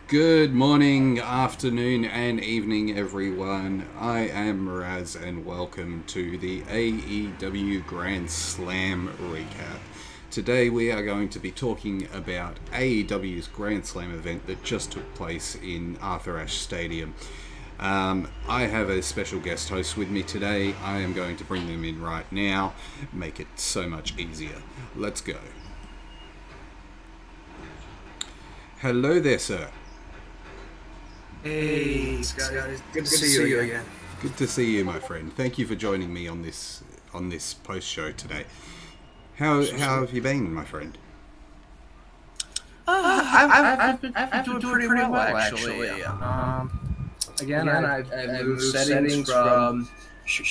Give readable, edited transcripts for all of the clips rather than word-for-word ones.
Good morning, afternoon, and evening, everyone. I am Raz, and welcome to the AEW Grand Slam recap. Today, we are going to be talking about AEW's Grand Slam event that just took place in Arthur Ashe Stadium. I have a special guest host with me today. I am going to bring them in right now, make it so much easier. Let's go. Hello there, sir. Hey, Scott. Good to see you again. Good to see you, my friend. Thank you for joining me on this post show today. How have you been, my friend? I've been doing pretty well actually. I've moved settings from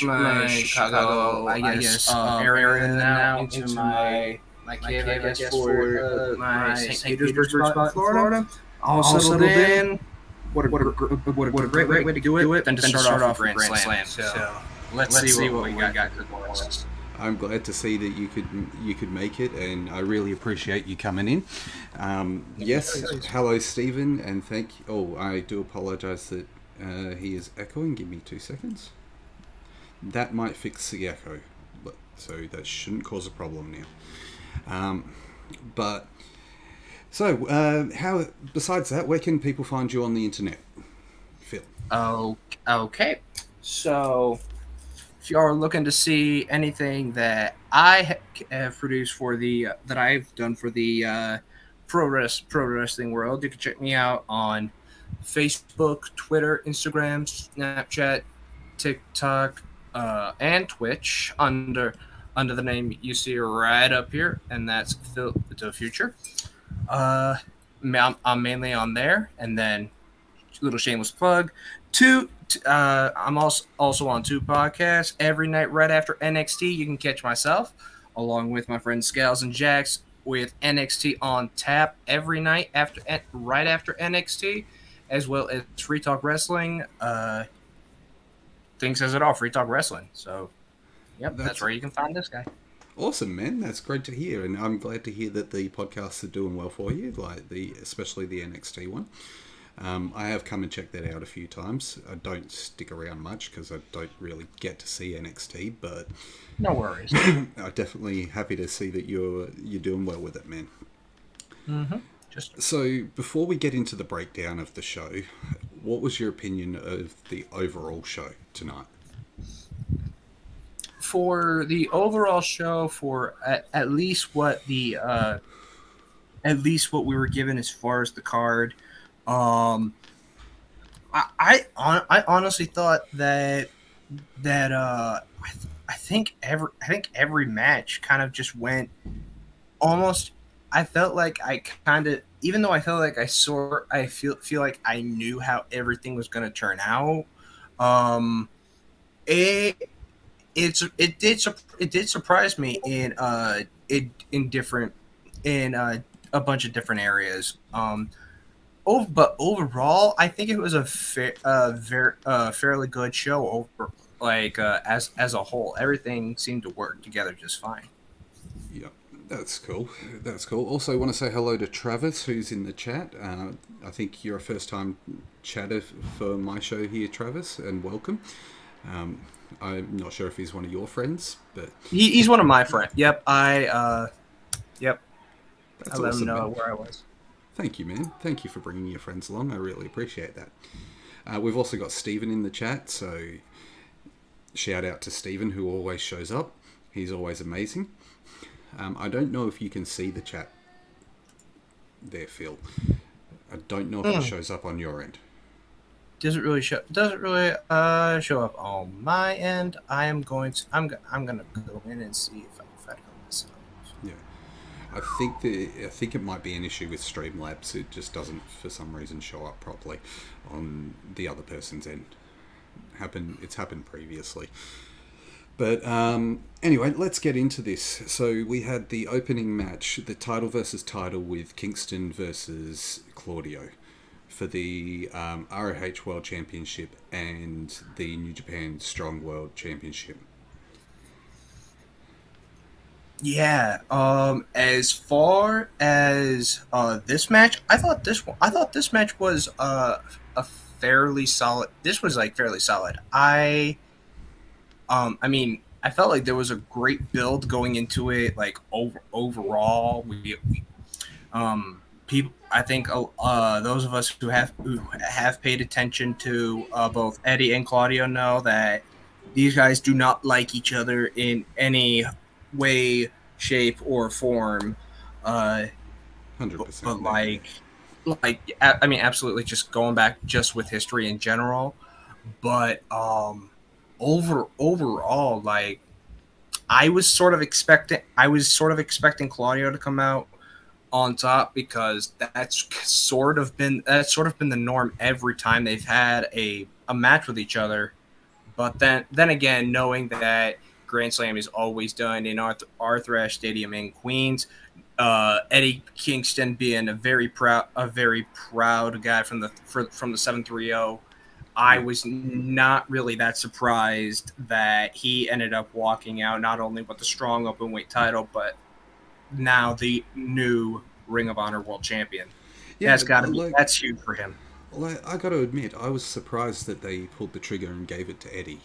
my Chicago, area now into my cave, I guess, for my St. Petersburg spot in Florida. All settled in. What a great way to do it than to start off with Grand Slam. So let's see what we got for us. I'm glad to see that you could make it, and I really appreciate you coming in. Yes, hello, Stephen, and thank. Oh, I do apologise that he is echoing. Give me 2 seconds. That might fix the echo, so that shouldn't cause a problem now. But so, how? Besides that, where can people find you on the internet, Phil? Oh, okay. So if you are looking to see anything that I have produced for the that I've done for the pro wrestling world, you can check me out on Facebook, Twitter, Instagram, Snapchat, TikTok, and Twitch under the name you see right up here, and that's Phil the Future. Uh, I'm mainly on there, and then little shameless plug. I'm also on two podcasts every night right after NXT. You can catch myself along with my friends Scales and Jax with NXT on tap every night right after NXT, as well as Free Talk Wrestling. Thing says it all, Free Talk Wrestling. So, yep, that's That's where you can find this guy. awesome, man. That's great to hear, and I'm glad to hear that the podcasts are doing well for you, like especially the NXT one. I have come and checked that out a few times. I don't stick around much because I don't really get to see NXT, but No worries. I'm definitely happy to see that you're doing well with it, man. Mm-hmm. Just So before we get into the breakdown of the show, what was your opinion of the overall show tonight? for the overall show, for at least at least what we were given as far as the card. Um, I honestly thought that I think every match kind of just went almost. I felt like I kind of, even though I felt like I feel like I knew how everything was going to turn out. Um, it it did surprise me in different in a bunch of different areas. But overall, I think it was a fairly good show over as a whole. Everything seemed to work together just fine. Yeah, that's cool. That's cool. Also, want to say hello to Travis, who's in the chat. I think you're a first-time chatter for my show here, Travis, and welcome. Um, I'm not sure if he's one of your friends, but He's one of my friends. Yep, I that's let him awesome, know man. where I was. Thank you, man. Thank you for bringing your friends along. I really appreciate that. We've also got Stephen in the chat, so shout out to Stephen, who always shows up. He's always amazing. I don't know if you can see the chat there, Phil. I don't know if it Mm. shows up on your end. Doesn't really show up on my end. I'm gonna go in and see if I can find it myself. Yeah, I think it might be an issue with Streamlabs. It just doesn't, for some reason, show up properly on the other person's end. It's happened previously. But anyway, let's get into this. So we had the opening match, the title versus title with Kingston versus Claudio for the ROH World Championship and the New Japan Strong World Championship. Yeah. As far as this match, I thought this match was a fairly solid. This was like fairly solid. I mean, I felt like there was a great build going into it. Like overall, people. I think those of us who have paid attention to both Eddie and Claudio know that these guys do not like each other in any way, shape, or form. Uh, 100%. but Yeah. I mean, absolutely. Just going back, just with history in general, but overall, like I was sort of expecting Claudio to come out on top because that's sort of been the norm every time they've had a match with each other. But then again, knowing that Grand Slam is always done in Arthur Ashe Stadium in Queens, Eddie Kingston being a very proud guy from the 730, I Yeah. was not really that surprised that he ended up walking out not only with the strong open weight title, but now the new Ring of Honor World Champion. Yeah. Like, That's huge for him. I got to admit, I was surprised that they pulled the trigger and gave it to Eddie.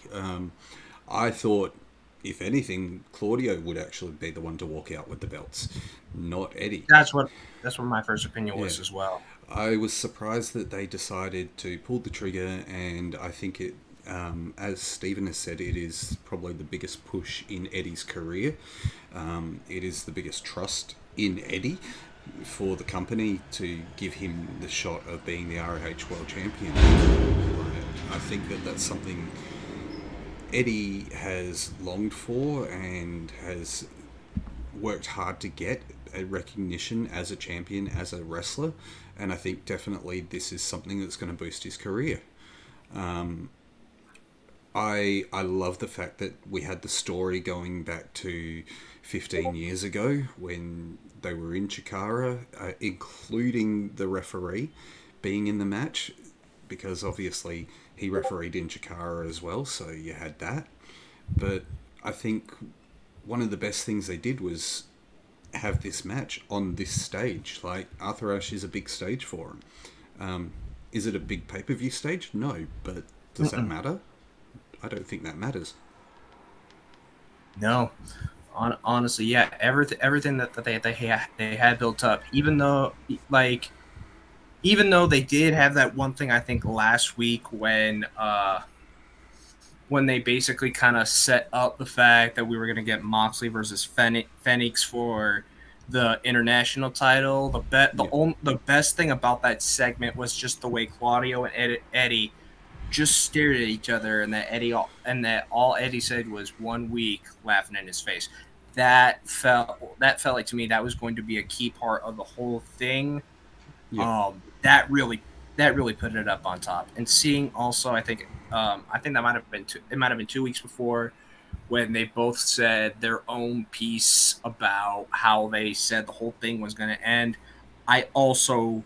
I thought, if anything, Claudio would actually be the one to walk out with the belts, not Eddie. That's what my first opinion Yeah. was as well. I was surprised that they decided to pull the trigger, and I think it, as Stephen has said, it is probably the biggest push in Eddie's career. It is the biggest trust in Eddie for the company to give him the shot of being the ROH World Champion. I think that that's something Eddie has longed for and has worked hard to get a recognition as a champion, as a wrestler, and I think definitely this is something that's going to boost his career. I love the fact that we had the story going back to 15 years ago when they were in Chikara, including the referee being in the match, because obviously he refereed in Chikara as well, so you had that. But I think one of the best things they did was have this match on this stage. Like, Arthur Ashe is a big stage for him. Is it a big pay per view stage? No, but does that Mm-mm. matter? I don't think that matters. No, honestly, yeah, everything that they had built up, like even though they did have that one thing I think last week when they basically kind of set up the fact that we were going to get Moxley versus Phoenix for the international title. Yeah, The best thing about that segment was just the way Claudio and Eddie just stared at each other, and that all Eddie said was 1 week, laughing in his face. That felt like to me that was going to be a key part of the whole thing. yeah, um, that really that really put it up on top. And seeing also, I think that might have been 2 weeks before when they both said their own piece about how they said the whole thing was going to end. I also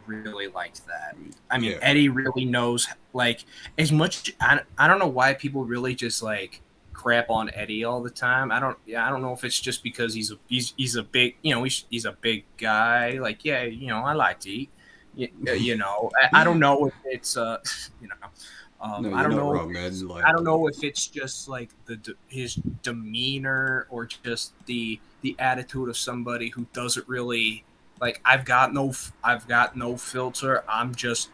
really liked that. I mean, yeah. Eddie really knows, like, as much. I don't know why people really just like crap on Eddie all the time. I don't know if it's just because he's a big, he's a big guy. Like, yeah, I like to eat. I don't know if it's you know, No, I you're don't not know. wrong, man. I Like, don't know if it's just like his demeanor or just the attitude of somebody who doesn't really like. I've got no filter. I'm just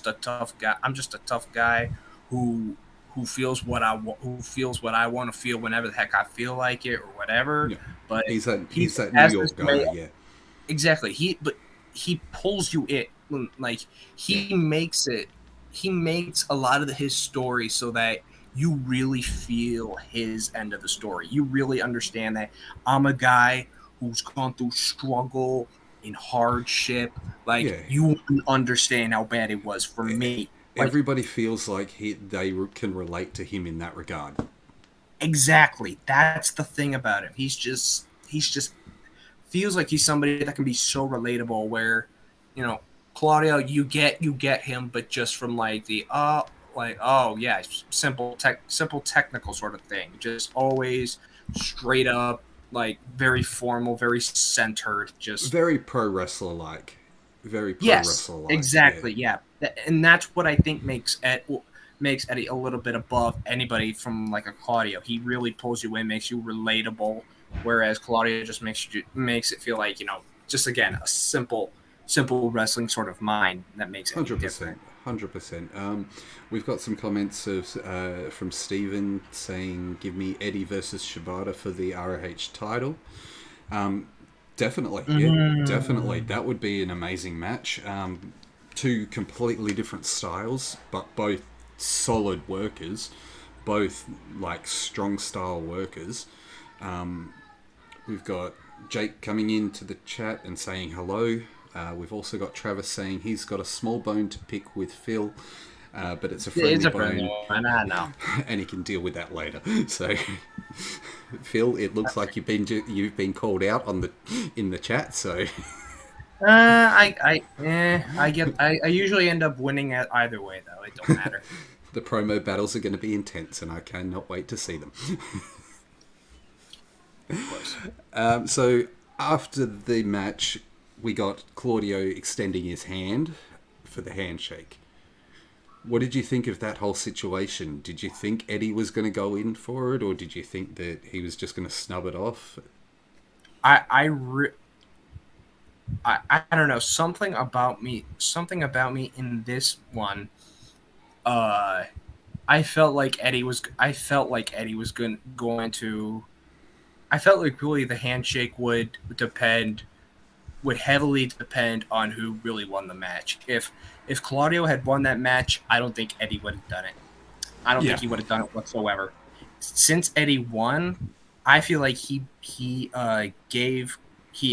a tough guy. I'm just a tough guy who who feels what I want to feel whenever the heck I feel like it or whatever. yeah, But he he's that New has this York way. guy. Yeah, Exactly. He pulls you in. Like, yeah, he makes it. He makes a lot of his story so that you really feel his end of the story. You really understand that I'm a guy who's gone through struggle and hardship. Like, yeah. you understand how bad it was for me. Like, Everybody feels like they can relate to him in that regard. exactly. That's the thing about him. He's just feels like he's somebody that can be so relatable. Where, you know, Claudio, you get him, but just from like oh yeah, simple technical sort of thing. Just always straight up. like very formal, very centered. Just Very pro wrestler like. Very pro yes, wrestler like. Yeah. exactly, yeah, and that's what I think makes Eddie a little bit above anybody from like a Claudio. He really pulls you in, makes you relatable, whereas Claudio just makes it feel like just again a simple wrestling sort of mind that makes Eddie 100%. different. 100%. We've got some comments from Steven saying, give me Eddie versus Shibata for the ROH title. Definitely. Yeah, definitely. That would be an amazing match. Two completely different styles, but both solid workers, both like strong style workers. We've got Jake coming into the chat and saying hello. We've also got Travis saying he's got a small bone to pick with Phil, but it's a friendly bone, I know. and he can deal with that later. So, Phil, it looks like you've been called out in the chat. So, I usually end up winning at either way though. It don't matter. the promo battles are going to be intense, and I cannot wait to see them. Of course. So after the match, we got Claudio extending his hand for the handshake. What did you think of that whole situation? Did you think Eddie was going to go in for it, or did you think that he was just going to snub it off? I don't know, something about me in this one. I felt like Eddie was going to. I felt like really the handshake would heavily depend on who really won the match. If Claudio had won that match, I don't think Eddie would have done it. I don't think he would have done it whatsoever. Since Eddie won, I feel like he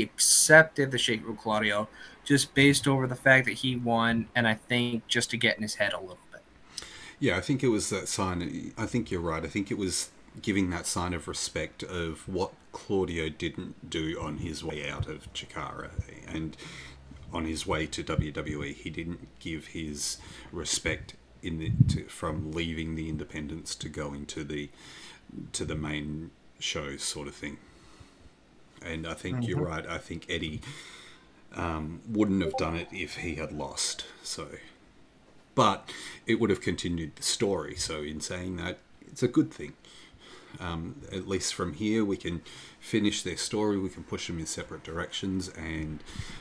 accepted the shake with Claudio just based over the fact that he won, and I think just to get in his head a little bit. Yeah, I think it was that sign. I think you're right. I think it was giving that sign of respect of what Claudio didn't do on his way out of Chikara and on his way to WWE. He didn't give his respect from leaving the independents to going to the main show sort of thing. And I think you're right. I think Eddie wouldn't have done it if he had lost. So, but it would have continued the story. So in saying that, it's a good thing. At least from here, we can finish their story. We can push them in separate directions, and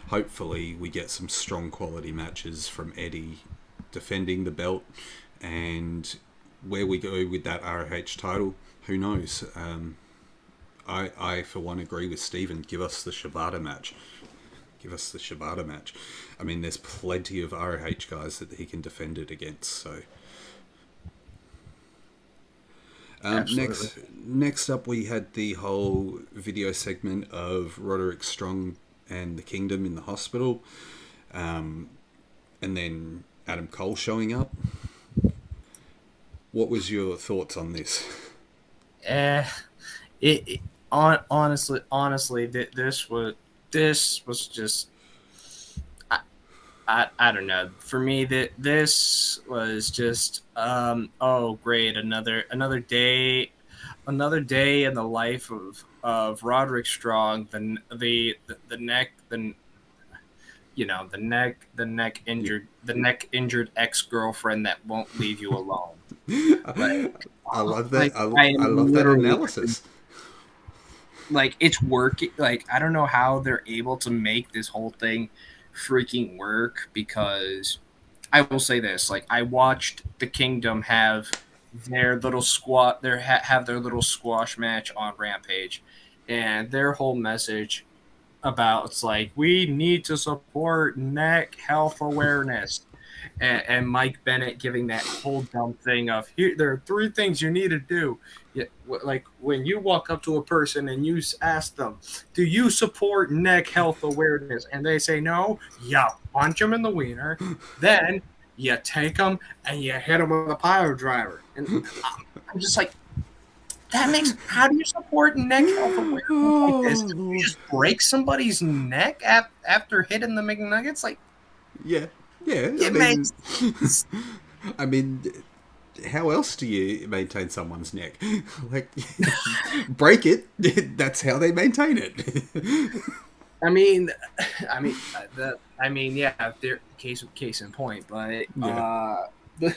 hopefully, we get some strong quality matches from Eddie defending the belt. And where we go with that ROH title, who knows? I for one agree with Steven. Give us the Shibata match. Give us the Shibata match. I mean, there's plenty of ROH guys that he can defend it against. So. Next up, we had the whole video segment of Roderick Strong and the Kingdom in the hospital, and then Adam Cole showing up. What was your thoughts on this? Honestly, this was just. I don't know. For me, this was just oh great, another day in the life of Roderick Strong, the neck injured ex-girlfriend that won't leave you alone. I love that. I love that analysis. Like, it's working. Like, I don't know how they're able to make this whole thing freaking work, because I will say this, like, I watched the Kingdom have their little have their little squash match on Rampage, and their whole message about, it's like, we need to support neck health awareness, and Mike Bennett giving that whole dumb thing of, here, there are 3 things you need to do. Yeah, like when you walk up to a person and you ask them, do you support neck health awareness? And they say no, you punch them in the wiener. Then you take them and you hit them with a pile driver. And I'm just like, how do you support neck health awareness like this? You just break somebody's neck after hitting the McNuggets? Like, yeah. It makes I mean, how else do you maintain someone's neck? Like, break it. That's how they maintain it. I mean, yeah, they're case in point, but Yeah. the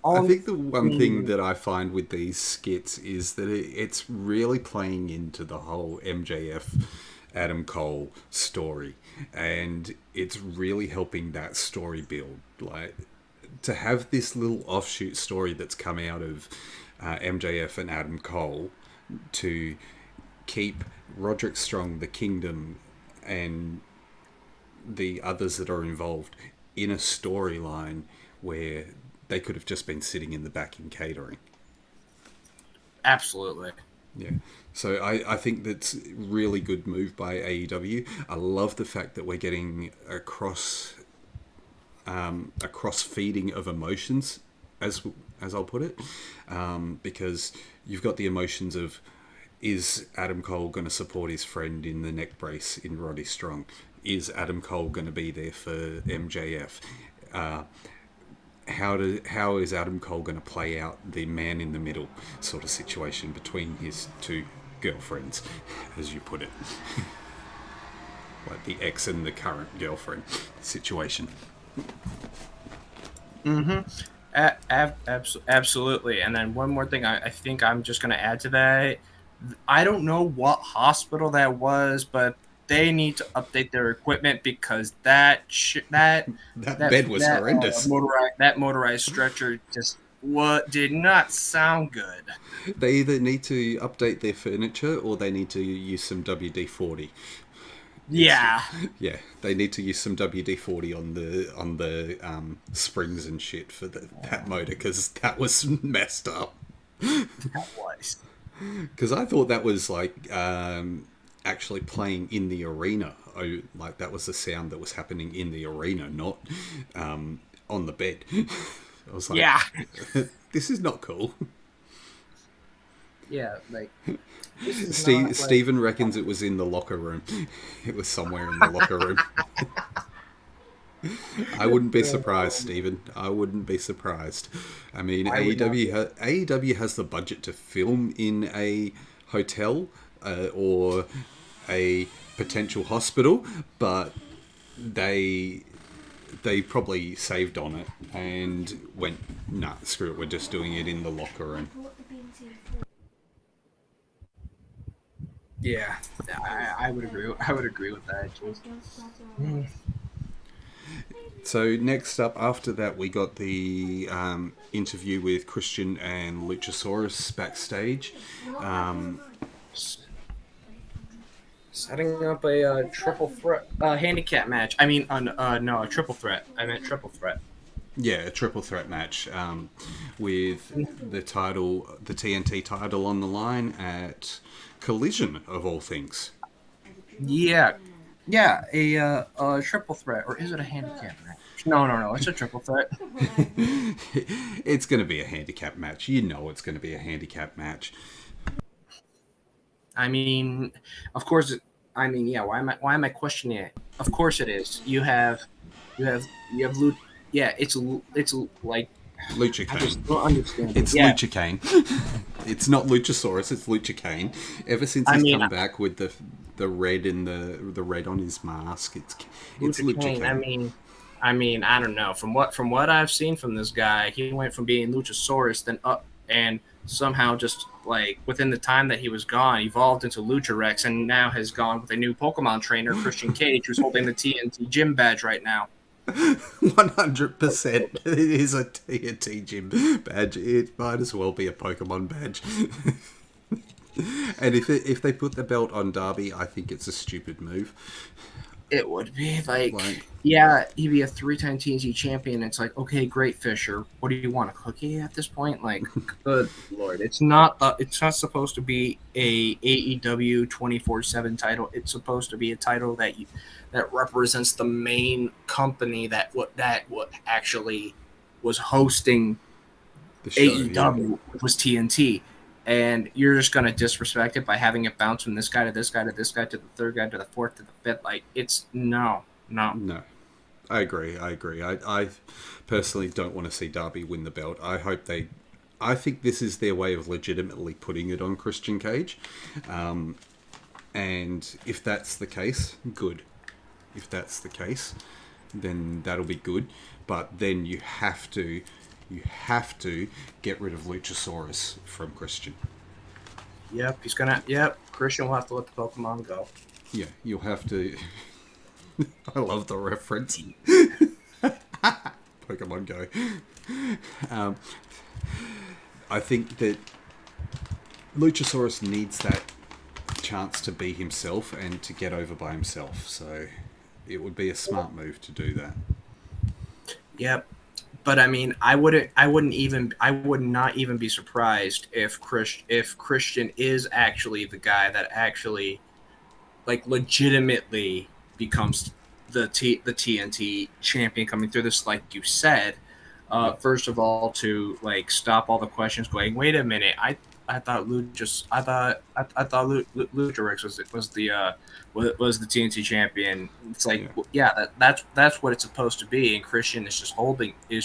I all think the one thing that I find with these skits is that it's really playing into the whole MJF Adam Cole story, and it's really helping that story build. Like, to have this little offshoot story that's come out of MJF and Adam Cole to keep Roderick Strong, the Kingdom, and the others that are involved in a storyline where they could have just been sitting in the back in catering. absolutely. Yeah. So I think that's really good move by AEW. I love the fact that we're getting a cross feeding of emotions, as I'll put it, because you've got the emotions of, is Adam Cole going to support his friend in the neck brace in Roddy Strong? Is Adam Cole going to be there for MJF? How is Adam Cole going to play out the man in the middle sort of situation between his two girlfriends, as you put it? Like the ex and the current girlfriend situation. Absolutely. And then one more thing, I think I'm just going to add to that. I don't know what hospital that was, but they need to update their equipment because that bed was horrendous. Motorized stretcher just did not sound good. They either need to update their furniture or they need to use some WD-40. Yeah, Yeah, they need to use some WD-40 on the springs and shit for that motor, because that was messed up. that was. Because I thought that was like actually playing in the arena. Like, that was the sound that was happening in the arena, not on the bed. I was like, Yeah, this is not cool. yeah, like. Steven reckons it was in the locker room. It was somewhere in the locker room. I wouldn't be surprised, Steven. I wouldn't be surprised. I mean, AEW has the budget to film in a hotel or a potential hospital, but they probably saved on it and went, nah, screw it, we're just doing it in the locker room. Yeah, I would agree. I would agree with that. So next up, after that, we got the interview with Christian and Luchasaurus backstage. Setting up a triple threat handicap match. I mean, no, a triple threat. I meant triple threat. Yeah, a triple threat match with the TNT title on the line at Collision, of all things. Yeah, a triple threat, or is it a handicap match? No, it's a triple threat. It's going to be a handicap match. You know it's going to be a handicap match. I mean, of course. I mean, yeah. Why am I questioning it? Of course it is. You have Luke. Yeah, it's like Lucha Kane. I just don't understand. It's Lucha Kane. It's not Luchasaurus. It's Lucha Kane. Ever since he's come back with the red and the red on his mask, it's Lucha Kane. I mean, I don't know. From what I've seen from this guy, he went from being Luchasaurus then up and somehow just like within the time that he was gone, evolved into Lucha Rex, and now has gone with a new Pokemon trainer, Christian Cage, who's holding the TNT gym badge right now. 100%. It is a TNT gym badge. It might as well be a Pokemon badge. And if they put the belt on Darby, I think it's a stupid move. It would be like yeah, he'd be a 3-time TNT champion. It's like, okay, great, Fisher. What do you want, a cookie at this point? Like, good lord, it's not supposed to be a AEW 24/7 title. It's supposed to be a title that represents the main company that actually was hosting the show, AEW, yeah. Was TNT. And you're just going to disrespect it by having it bounce from this guy to this guy to this guy to the third guy to the fourth to the fifth. Like, it's no. I agree. I personally don't want to see Darby win the belt. I think this is their way of legitimately putting it on Christian Cage. And if that's the case, good. If that's the case, then that'll be good. But then you have to get rid of Luchasaurus from Christian. Yep, he's gonna. Yep, Christian will have to let the Pokemon go. Yeah, you'll have to. I love the reference. Pokemon Go. I think that Luchasaurus needs that chance to be himself and to get over by himself. So it would be a smart move to do that. Yep, but I mean, I would not even be surprised if Christian is actually the guy that actually, like, legitimately becomes the TNT champion coming through this, like you said. First of all, to like stop all the questions, going, wait a minute, I thought Luchasaurus was the TNT champion. It's like, that's what it's supposed to be, and Christian is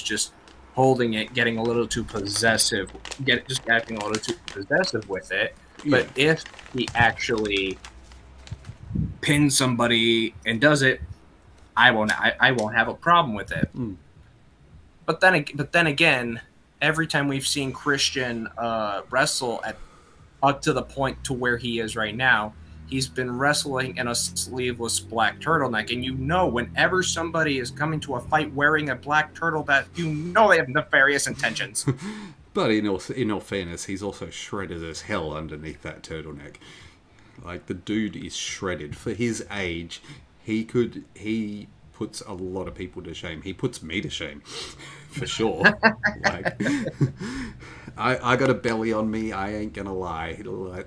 just holding it, getting a little too possessive, just acting a little too possessive with it. But if he actually pins somebody and does it, I won't have a problem with it. But then again, every time we've seen Christian wrestle up to the point to where he is right now, he's been wrestling in a sleeveless black turtleneck, and whenever somebody is coming to a fight wearing a black turtleneck, they have nefarious intentions. But in all fairness, he's also shredded as hell underneath that turtleneck. Like, the dude is shredded for his age. He puts a lot of people to shame. He puts me to shame, for sure. Like, I got a belly on me. I ain't gonna lie.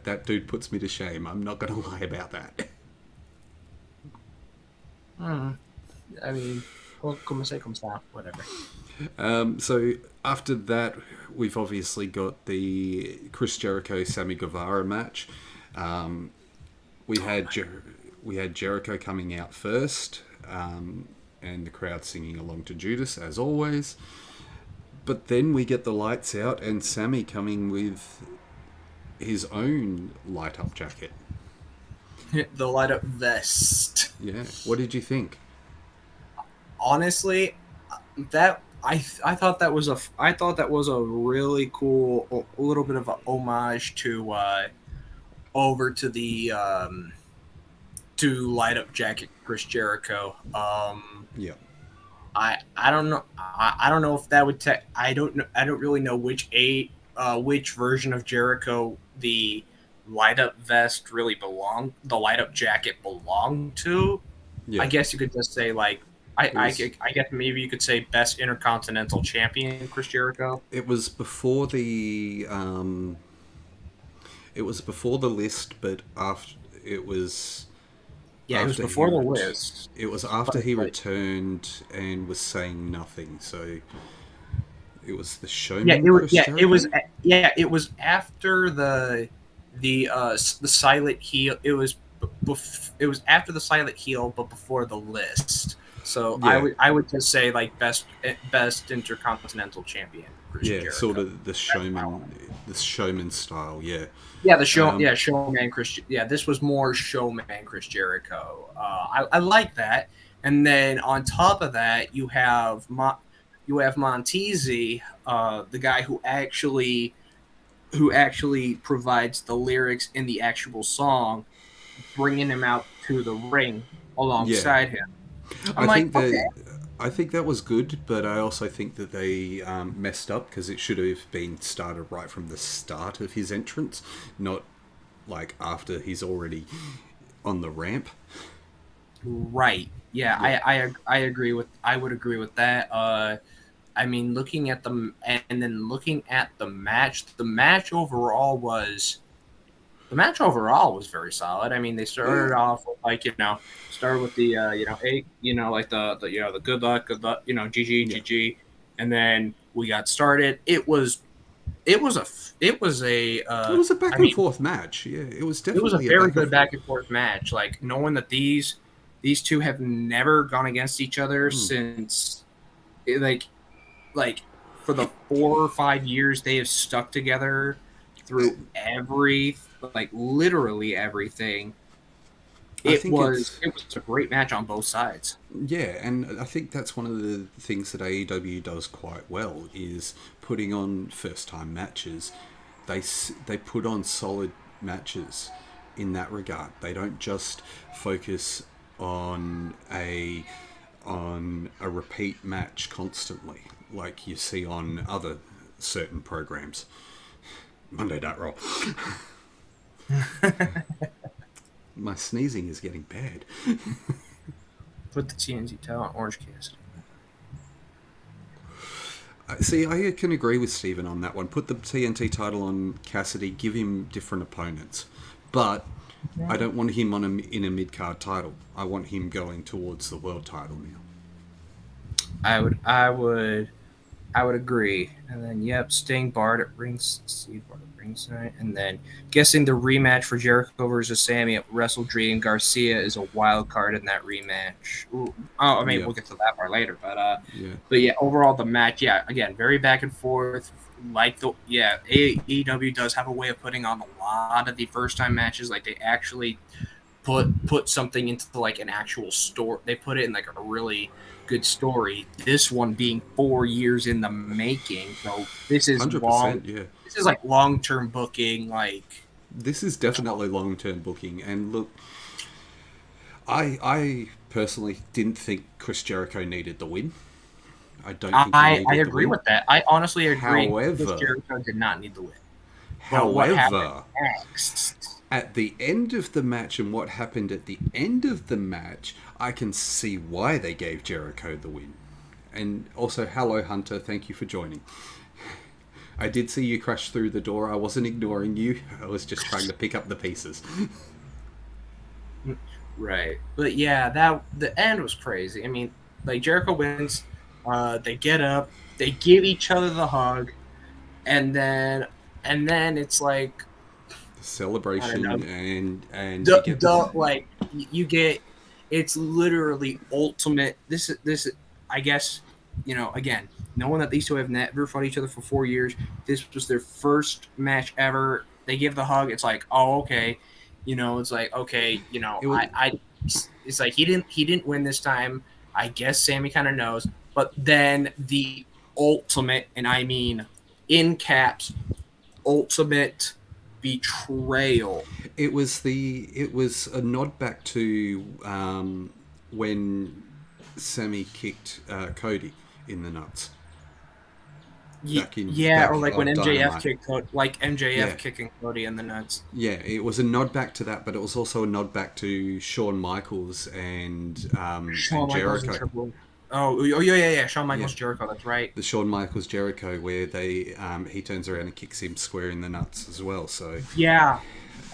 That dude puts me to shame. I'm not gonna lie about that. I mean, como se, como está, whatever. So after that, we've obviously got the Chris Jericho Sammy Guevara match. We had Jericho coming out first, and the crowd singing along to Judas as always. But then we get the lights out and Sammy coming with his own light up jacket. The light up vest. Yeah. What did you think? Honestly, I thought that was a really cool, a little bit of an homage to over to the to light up jacket Chris Jericho. Yeah. I don't know. I don't know if that would. I don't really know which version of Jericho the light up vest really belonged. The light up jacket belonged to. Yeah. I guess you could just say, like, I guess maybe you could say best Intercontinental Champion Chris Jericho. It was before the list, but after it was. Yeah, it was before the list. It was after he returned and was saying nothing. So it was the showman. It was after the silent heel. It was after the silent heel, but before the list. So yeah. I would just say, like, best Intercontinental Champion. Chris Jericho. Sort of the showman style. Yeah. Yeah, showman Chris. Yeah, this was more showman Chris Jericho. I like that. And then on top of that, you have Montezzi, the guy who actually provides the lyrics in the actual song, bringing him out to the ring alongside him. I think that was good, but I also think that they messed up because it should have been started right from the start of his entrance, not like after he's already on the ramp. Right. Yeah. I agree with. I would agree with that. I mean, looking at the match. The match overall was very solid. I mean, they started off with, like, started with the the good luck, GG, and then we got started. It was a back and forth match. Yeah, it was definitely a very good back and forth match. Like, knowing that these these two have never gone against each other since like for the 4 or 5 years they have stuck together through literally everything. I It think was it's a great match on both sides. Yeah, and I think that's one of the things that AEW does quite well is putting on first time matches. They put on solid matches in that regard. They don't just focus on a repeat match constantly like you see on other certain programs. Monday Night Raw. My sneezing is getting bad. Put the TNT title on Orange Cassidy. See, I can agree with Steven on that one. Put the TNT title on Cassidy, give him different opponents. But I don't want him in a mid-card title. I want him going towards the world title now. I would agree. And then Sting Bart at ringside, and then guessing the rematch for Jericho versus Sammy at Wrestle Dream Garcia is a wild card in that rematch. We'll get to that part later, but overall the match, again, very back and forth. AEW does have a way of putting on a lot of the first time matches. Like they actually put something into like an actual story. They put it in like a really good story. This one being 4 years in the making, so this is 100%, long. Yeah, this is like long-term booking. Like this is definitely long-term booking. And look, I personally didn't think Chris Jericho needed the win. I don't think I agree with that. I honestly agree. However, Chris Jericho did not need the win. However, at the end of the match and what happened at the end of the match, I can see why they gave Jericho the win. And also, hello Hunter, thank you for joining. I did see you crash through the door. I wasn't ignoring you. I was just trying to pick up the pieces. Right. But the end was crazy. I mean, like Jericho wins, they get up, they give each other the hug, and then it's like celebration and you get it's literally ultimate. This I guess, again, knowing that these two have never fought each other for 4 years, this was their first match ever. They give the hug. It's like, oh, okay, it's like, okay, it's like he didn't win this time. I guess Sammy kind of knows, but then the ultimate, and I mean in caps, ultimate betrayal. It was a nod back to when Sammy kicked Cody in the nuts. Or like when MJF kicked Cody, kicking Cody in the nuts. Yeah, it was a nod back to that, but it was also a nod back to Shawn Michaels and Jericho. Shawn Michaels Jericho, that's right. The Shawn Michaels Jericho, where he turns around and kicks him square in the nuts as well. So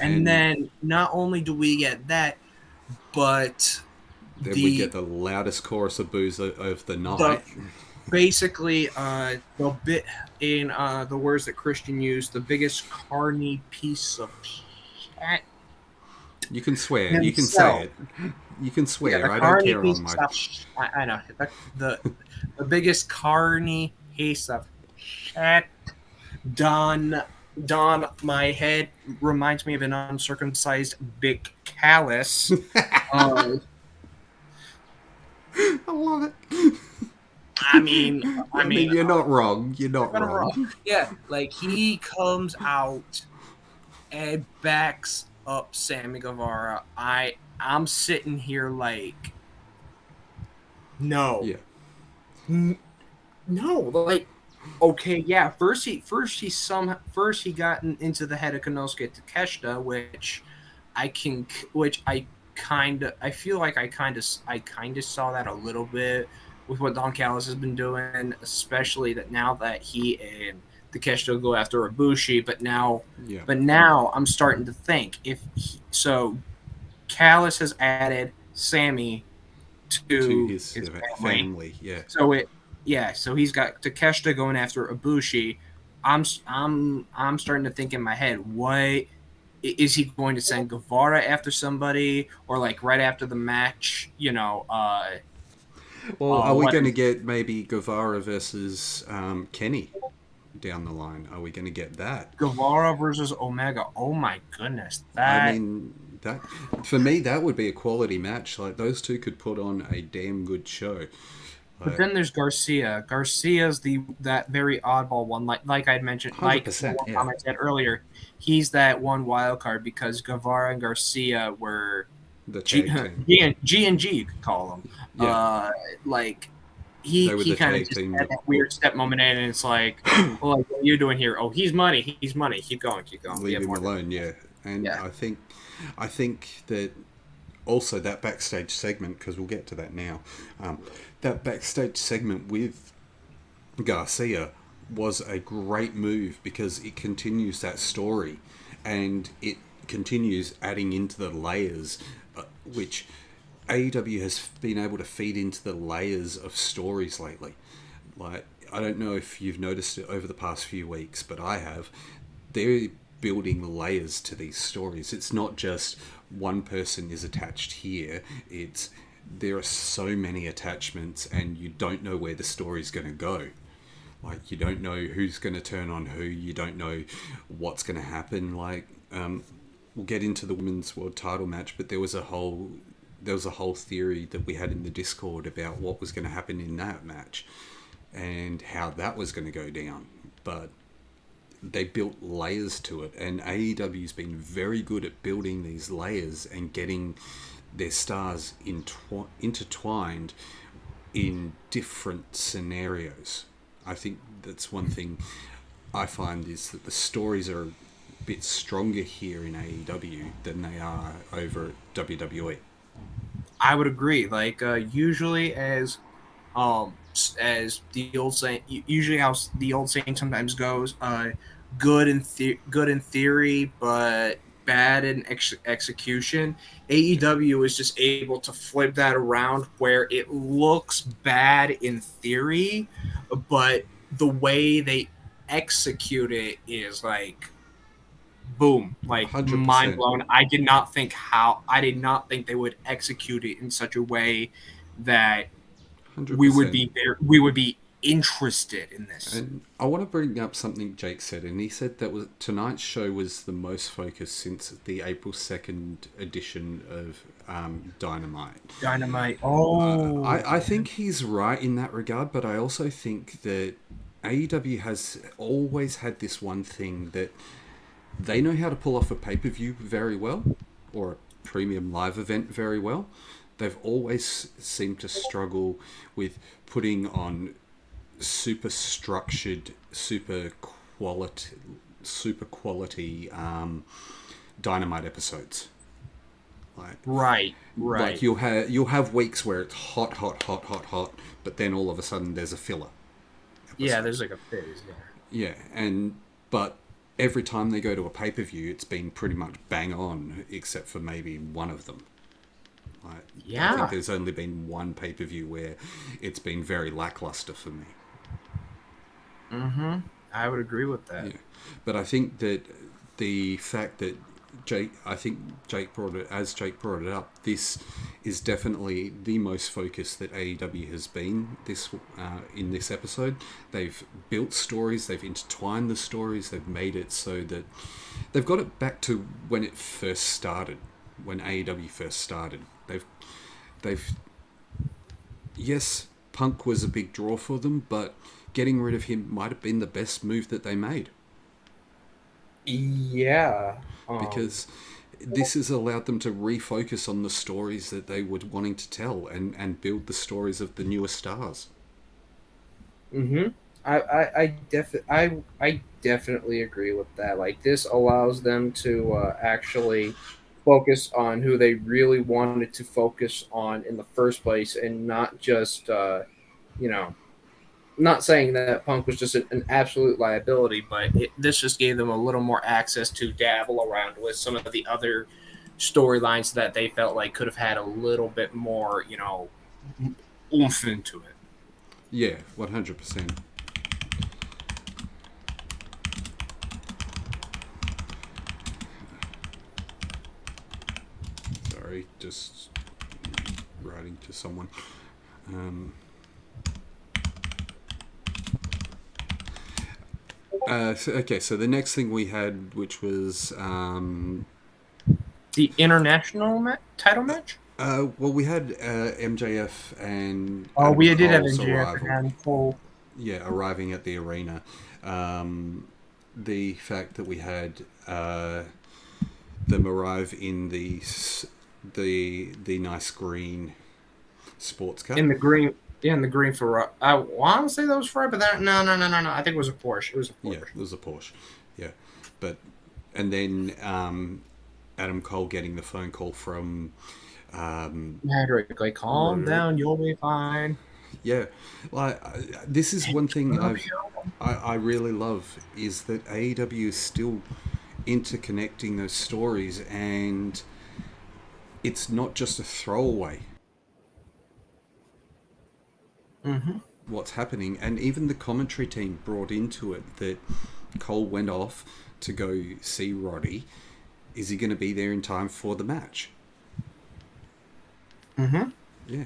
and then not only do we get that, but then we get the loudest chorus of boos of the night. Basically, the bit in the words that Christian used, the biggest carny piece of shit. You can swear. You can say it. You can swear. I don't care on my. I know the biggest carny piece of shit. Don, my head reminds me of an uncircumcised big callus. I love it. I mean, you're not wrong. You're not wrong. Yeah, like he comes out and backs up Sammy Guevara. I'm sitting here like, no. Yeah. No, like, okay, yeah. First he got into the head of Konosuke Takeshita, which I feel like I kind of saw that a little bit with what Don Callis has been doing, especially that now that he and Takeshita go after Ibushi, but now I'm starting to think Callis has added Sammy to his family. Yeah. So he's got Takeshita going after Ibushi. I'm starting to think in my head, what is he going to send Guevara after somebody, or like right after the match? Well, are we What going to get maybe Guevara versus Kenny down the line? Are we going to get that? Guevara versus Omega? Oh my goodness, I that. mean, that for me that would be a quality match. Like those two could put on a damn good show. But Like then there's Garcia. Garcia's that very oddball one, like I mentioned, hundred like the percent, one yeah. comment I said earlier. He's that one wild card because Guevara and Garcia were The G tag team, G and G, you could call them. yeah, Like they were he the kind of tag just team had that that weird step moment in, and it's like, well, like, what are you doing here? Oh, he's money. He's money. Keep going. Keep going. leave him alone, yeah. And Yeah. I think that also that backstage segment, because we'll get to that now. That backstage segment with Garcia was a great move because it continues that story, and it continues adding into the layers, which AEW has been able to feed into the layers of stories lately. Like, I don't know if you've noticed it over the past few weeks, but I have. They're building layers to these stories. It's not just one person is attached here. It's there are so many attachments, and you don't know where the story's going to go. Like, you don't know who's going to turn on who. You don't know what's going to happen. Like, we'll get into the women's world title match, but there was a whole theory that we had in the Discord about what was going to happen in that match and how that was going to go down. But they built layers to it, and AEW's been very good at building these layers and getting their stars intertwined in different scenarios. I think that's one thing I find is that the stories are a bit stronger here in AEW than they are over at WWE. I would agree. Like usually, as the old saying, usually how the old saying sometimes goes, good in theory, but bad in execution. AEW is just able to flip that around where it looks bad in theory, but the way they execute it is like boom, like mind 100%. blown. I did not think they would execute it in such a way that 100%. we would be interested in this. And I want to bring up something Jake said, and he said that tonight's show was the most focused since the April 2nd edition of Dynamite. Dynamite. Oh, I think he's right in that regard, but I also think that AEW has always had this one thing that they know how to pull off a pay-per-view very well, or a premium live event very well. They've always seemed to struggle with putting on super structured, super quality Dynamite episodes. right. Like you'll have weeks where it's hot, but then all of a sudden there's a filler episode. Yeah, there's like a phase there. Yeah, but every time they go to a pay-per-view, it's been pretty much bang on, except for maybe one of them. I think there's only been one pay-per-view where it's been very lackluster for me. Mm-hmm. I would agree with that. Yeah. But I think that the fact that Jake brought it up, this is definitely the most focused that AEW has been in this episode. They've built stories, they've intertwined the stories, they've made it so that they've got it back to when it first started, when AEW first started. They've yes, Punk was a big draw for them, but getting rid of him might have been the best move that they made. Yeah. Because this has allowed them to refocus on the stories that they were wanting to tell and build the stories of the newer stars. Mm-hmm. I definitely agree with that. Like, this allows them to actually focus on who they really wanted to focus on in the first place, and not just not saying that Punk was just an absolute liability, but this just gave them a little more access to dabble around with some of the other storylines that they felt like could have had a little bit more, oomph into it. Yeah, 100%. Sorry, just writing to someone. So the next thing we had, which was The international title match. well, we had MJF and Oh, Adam we did have Cole's MJF arrival. and Adam Cole. Yeah, arriving at the arena. The fact that we had them arrive in the nice green sports car. In the green. Yeah, in the green for. I want to say that was Ferrari, but that no. I think it was a Porsche. It was a Porsche. Yeah, it was a Porsche. Yeah, but and then Adam Cole getting the phone call from Madrick, like, calm down, you'll be fine. Yeah, like this is one thing I really love is that AEW is still interconnecting those stories, and it's not just a throwaway. Mm-hmm. What's happening, and even the commentary team brought into it that Cole went off to go see Roddy. Is he going to be there in time for the match? Mm-hmm. Yeah,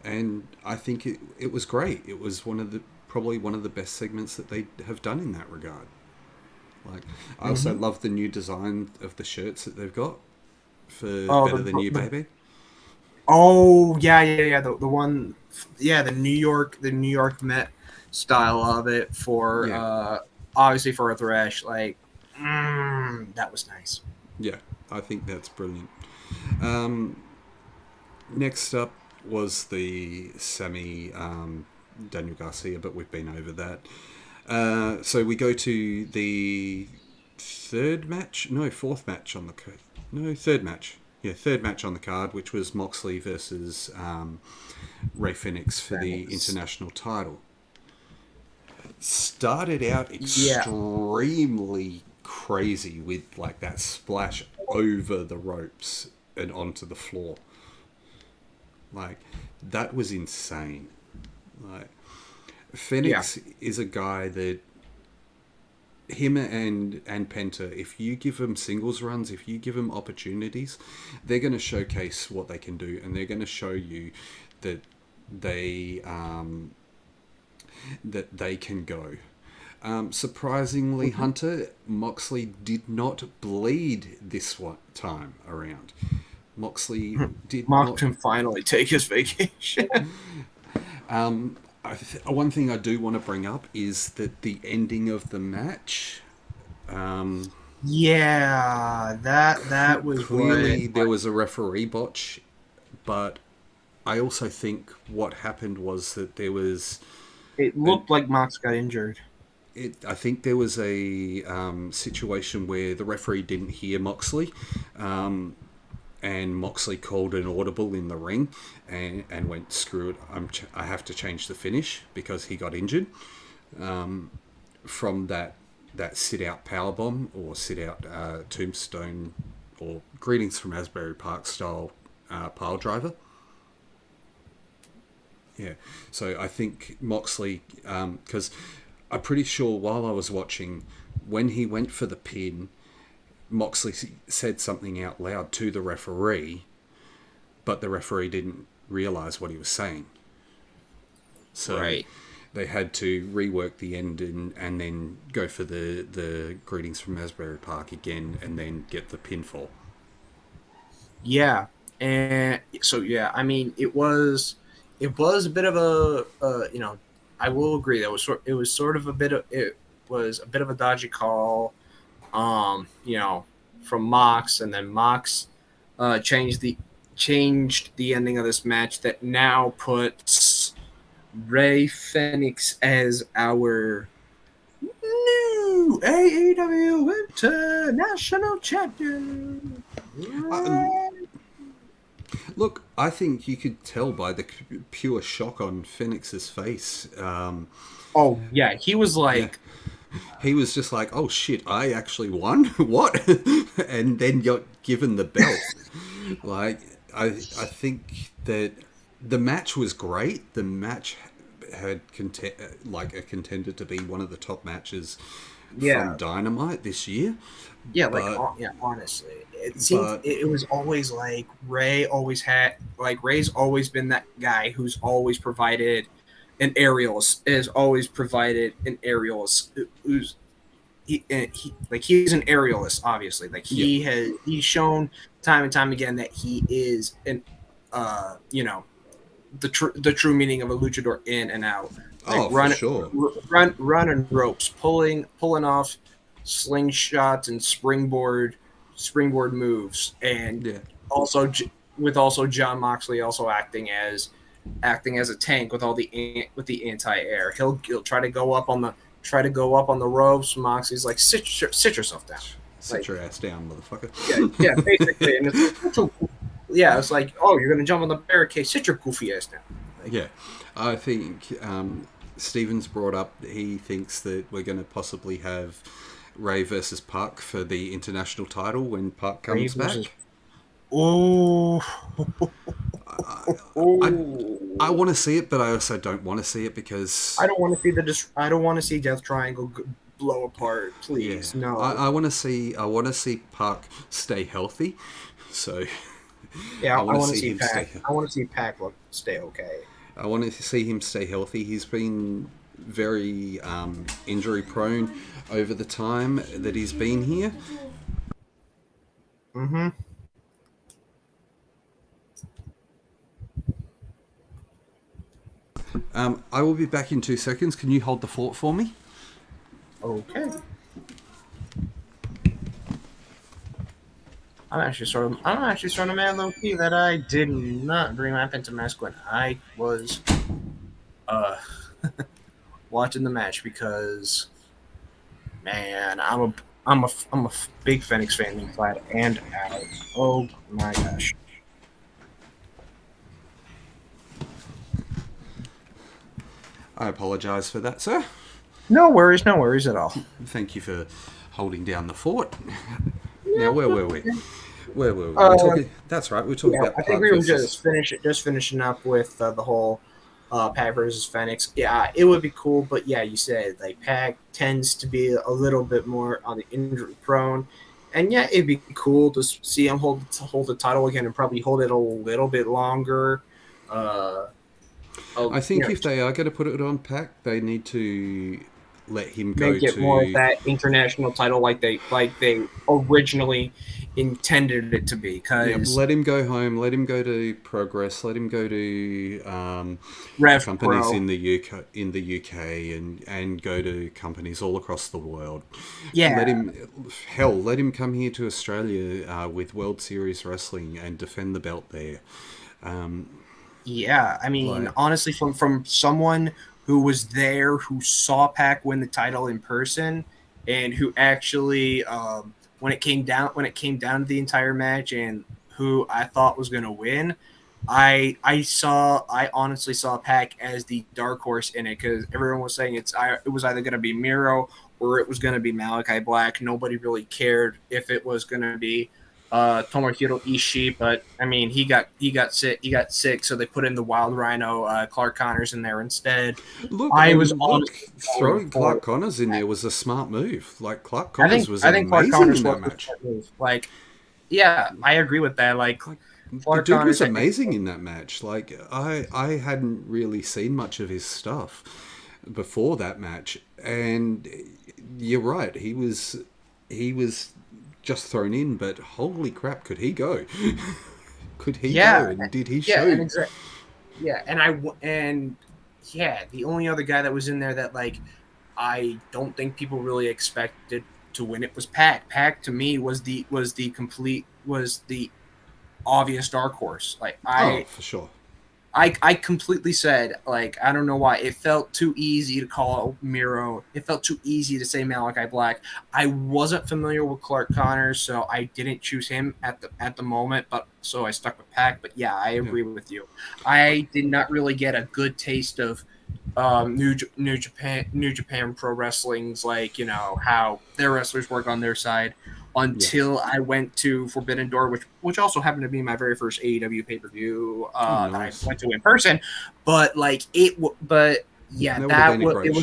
and I think it was great. It was probably one of the best segments that they have done in that regard. Like, I also love the new design of the shirts that they've got for Better Than You, Baby. Oh yeah. The one, the New York Met style of it for obviously for a thrash. Like, that was nice. Yeah, I think that's brilliant. Next up was the Sammy Daniel Garcia, but we've been over that. So we go to the third match on the card, which was Moxley versus Rey Fenix for the international title. Started out extremely crazy with like that splash over the ropes and onto the floor. Like, that was insane. Like, Fenix is a guy that him and Penta, if you give them singles runs, if you give them opportunities, they're going to showcase what they can do, and they're going to show you that they can go. Surprisingly, Hunter, Moxley did not bleed this time around. Moxley did Mocked him finally take his vacation. One thing I do want to bring up is that the ending of the match. That was clearly there was a referee botch, but I also think what happened was that there was. It looked like Mox got injured. I think there was a situation where the referee didn't hear Moxley. And Moxley called an audible in the ring and went, screw it, I have to change the finish because he got injured from that sit-out powerbomb or sit-out tombstone or Greetings from Asbury Park style pile driver. Yeah, so I think Moxley, because I'm pretty sure while I was watching, when he went for the pin, Moxley said something out loud to the referee, but the referee didn't realise what he was saying. So they had to rework the end and then go for the Greetings from Asbury Park again and then get the pinfall. Yeah. And so, I mean, it was a bit of a, I will agree that it was a bit of a dodgy call. From Mox, and then Mox changed the ending of this match that now puts Rey Fenix as our new AEW International Champion. Look, I think you could tell by the pure shock on Fenix's face. He was like... Yeah. He was just like, oh shit, I actually won? What? And then got given the belt. Like, I think that the match was great. The match had contended to be one of the top matches Yeah, from Dynamite this year. yeah, But yeah, honestly, it seemed but it was always like Ray's always been that guy who's always provided an aerials, is always provided an aerials, who's he like he's an aerialist, obviously. Like yeah. he's shown time and time again that he is an you know, the true meaning of a luchador, in and out, like Oh, for sure. running ropes, pulling off slingshots and springboard moves, and Yeah. also with also John Moxley also acting as a tank with with the anti-air. He'll try to go up on the ropes. Moxley's like, sit yourself down. Sit Like, your ass down, motherfucker. yeah, basically. And it's like, oh, you're gonna jump on the barricade. Sit your goofy ass down. Like, Yeah. I think Stevens brought up that he thinks that we're going to possibly have Ray versus Park for the international title when Park comes back. Oh, I want to see it, but I also don't want to see it because I don't want to see I don't want to see Death Triangle blow apart. Please, yeah, no. I want to see Park stay healthy. So Yeah, I want want to to see him Pac. stay. I want to see Pac stay okay. I want to see him stay healthy. He's been very injury prone over the time that he's been here. Mm-hmm. I will be back in 2 seconds. Can you hold the fort for me? Okay. I'm actually sort of mad low key that I did not bring my Pentamask when I was watching the match, because man, I'm a big Phoenix fan inside and out. Oh my gosh. I apologise for that, sir. No worries at all. Thank you for holding down the fort. Now, where were we? Where were we? That's right. We're talking about. I think we were just finishing up with the whole Pac versus Phoenix. Yeah, it would be cool, but yeah, you said like Pac tends to be a little bit more on the injury prone, and yeah, it'd be cool to see him hold the title again and probably hold it a little bit longer. I think if they are going to put it on Pac, they need to let him go make it to more of that international title like they originally intended it to be. Because let him go home, let him go to Progress, let him go to Rev companies Pro. in the UK and go to companies all across the world. Yeah, let him come here to Australia with World Series Wrestling and defend the belt there. Yeah, I mean, honestly, from someone who was there, who saw Pac win the title in person, and who actually, when it came down to the entire match, and who I thought was going to win, I honestly saw Pac as the dark horse in it, because everyone was saying it was either going to be Miro or it was going to be Malachi Black. Nobody really cared if it was going to be Tomohiro Ishii, but I mean, he got sick, so they put in the Wild Rhino, Clark Connors in there instead. Throwing Clark Connors in there was a smart move. Like, Clark Connors was amazing in that match. Like, yeah, I agree with that. Like the dude was amazing in that match. Like, I hadn't really seen much of his stuff before that match, and you're right, he was just thrown in, but holy crap, could he go? Could he go? And did he show? The only other guy that was in there that like I don't think people really expected to win it was Pac. Pac to me was the obvious dark horse. Like for sure. I completely said, like, I don't know why. It felt too easy to call Miro. It felt too easy to say Malachi Black. I wasn't familiar with Clark Connors, so I didn't choose him at the moment, but so I stuck with Pac. But yeah, I agree with you. I did not really get a good taste of New Japan Pro Wrestling's, like, you know, how their wrestlers work on their side, until I went to Forbidden Door, which also happened to be my very first AEW pay-per-view that I went to in person. But like it was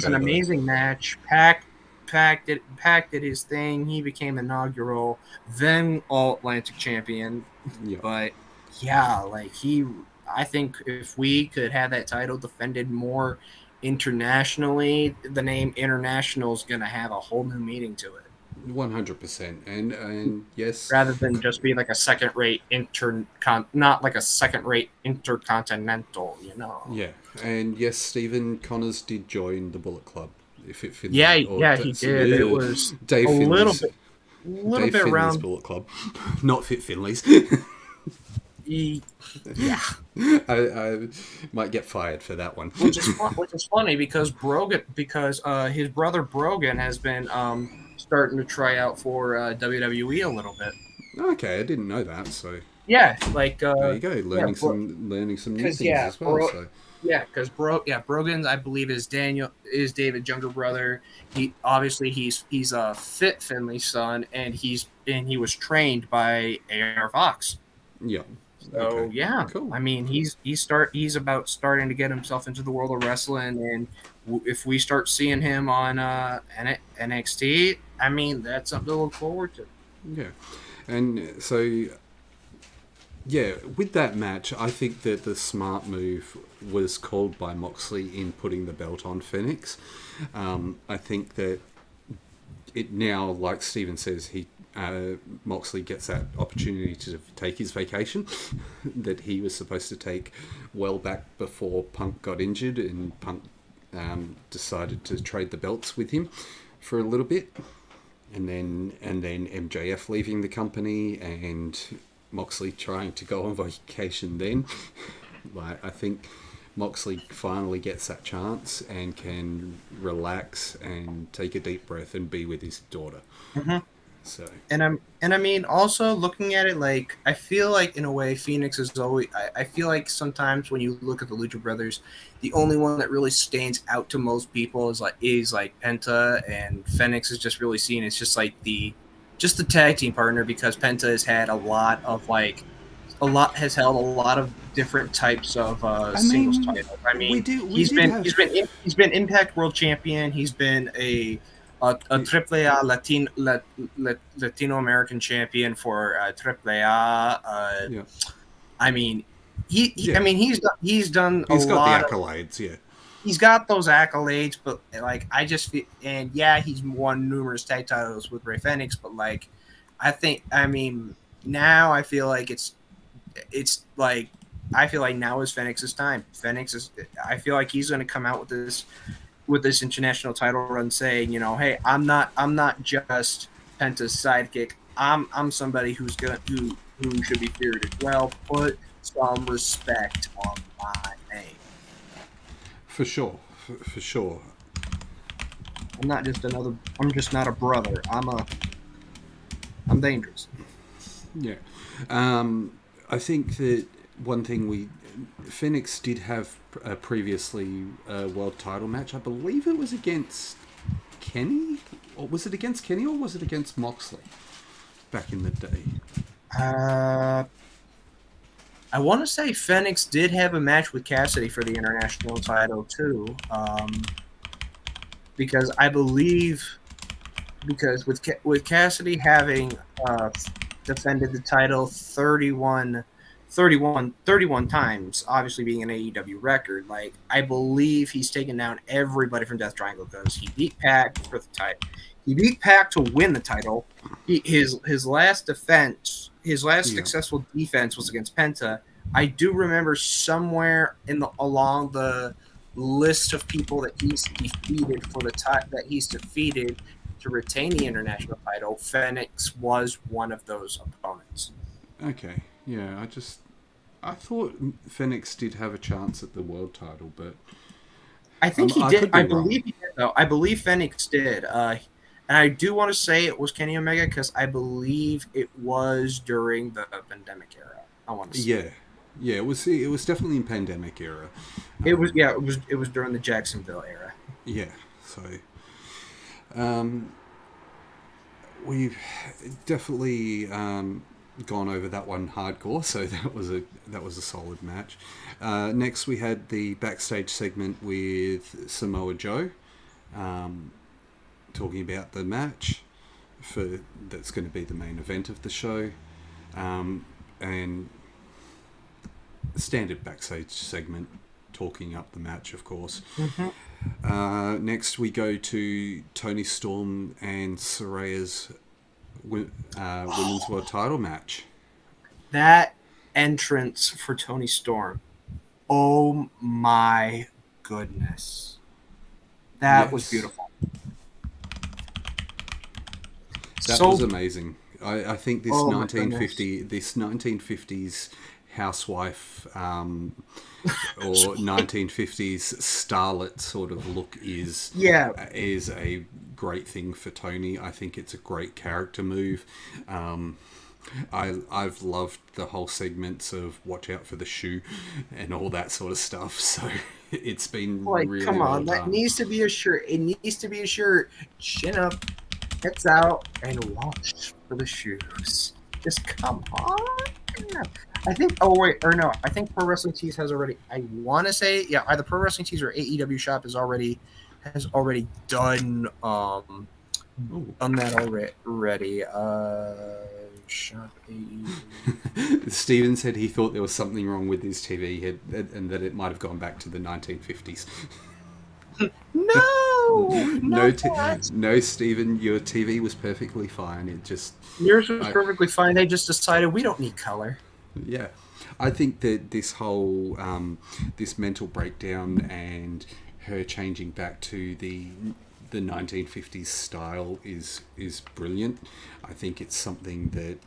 an amazing match. Pac Pac did his thing. He became inaugural, then All Atlantic champion. Yeah. But yeah, like I think if we could have that title defended more internationally, the name international is going to have a whole new meaning to it. 100%. And yes, Rather than just be like a second-rate not like a second-rate intercontinental, yeah, and yes, Stephen Connors did join the Bullet Club. If it Finley, Yeah, or yeah, he did. It was Dave a little Finley's, bit, Dave Finley's around. Bullet Club, not Fit Finley's. Yeah, I might get fired for that one. which is funny because his brother Brogan has been starting to try out for WWE a little bit. Okay, I didn't know that. So Yeah, like there you go, learning yeah, some new things as well. So yeah, because Brogan's I believe is David's younger brother. He's a Fit Finley's son, and he was trained by AR Fox. yeah. So Okay. yeah, Cool. I mean he's about starting to get himself into the world of wrestling, and if we start seeing him on NXT, I mean that's something to look forward to. Yeah, and so yeah, with that match, I think that the smart move was called by Moxley in putting the belt on Phoenix. I think that it now, like Steven says, Moxley gets that opportunity to take his vacation that he was supposed to take well back before Punk got injured, and Punk decided to trade the belts with him for a little bit, and then MJF leaving the company and Moxley trying to go on vacation then. Like, I think Moxley finally gets that chance and can relax and take a deep breath and be with his daughter. Mm-hmm. So, and I mean also looking at it, like I feel like in a way Phoenix is always I feel like sometimes when you look at the Lucha Brothers, the only one that really stands out to most people is like Penta, and Phoenix is just really seen as just like the tag team partner, because Penta has had has held a lot of different types of singles titles. I mean, he's been Impact World Champion. He's been a AAA Latino American champion for AAA. yeah. I mean, Yeah. I mean he's done He's got lot the accolades, yeah. He's got those accolades, but like I just feel, and yeah, he's won numerous tag titles with Rey Fenix, but like I mean now I feel like it's like I feel like now is Fenix's time. I feel like he's going to come out with this international title run saying, hey, I'm not just Penta's sidekick. I'm somebody who should be feared as well. Put some respect on my name. For sure. For sure. I'm just not a brother. I'm dangerous. Yeah. I think that one thing Phoenix did have previously a world title match. I believe it was against Kenny. Or was it against Kenny, or was it against Moxley back in the day? I want to say Phoenix did have a match with Cassidy for the international title too, because I believe with Cassidy having defended the title 31 times, obviously being an AEW record, like I believe he's taken down everybody from Death Triangle, because he beat Pac for the title. He beat Pac to win the title. His last successful defense was against Penta. I do remember somewhere along the list of people that he's defeated to retain the international title, Phoenix was one of those opponents. Okay, yeah, I thought Phoenix did have a chance at the world title, but I think he did. I believe he did, though. I believe Phoenix did. And I do want to say it was Kenny Omega, because I believe it was during the pandemic era. I want to say. Yeah, it was definitely in pandemic era. It was during the Jacksonville era. Yeah, so we've definitely gone over that one hardcore, so that was a solid match. Next we had the backstage segment with Samoa Joe. talking about the match that's going to be the main event of the show, and standard backstage segment talking up the match, of course. Next, we go to Toni Storm and Saraya's women's world title match. That entrance for Toni Storm. Oh my goodness. That was beautiful. That was amazing. I think this 1950s housewife or 1950s starlet sort of look is a great thing for Toni. I think it's a great character move. I've loved the whole segments of watch out for the shoe and all that sort of stuff. So it's been really come on, well that done. needs to be a shirt. It needs to be a shirt. Chin up, heads out, and watch for the shoes. Just come on. I think. Oh wait, or no? I think Pro Wrestling Tees has already. I want to say either Pro Wrestling Tees or AEW Shop has already done done that already. Shop AEW. Steven said he thought there was something wrong with his TV and that it might have gone back to the 1950s. No, Steven, your TV was perfectly fine. Yours was perfectly fine. They just decided we don't need color. Yeah, I think that this whole this mental breakdown and her changing back to the 1950s style is brilliant. I think it's something that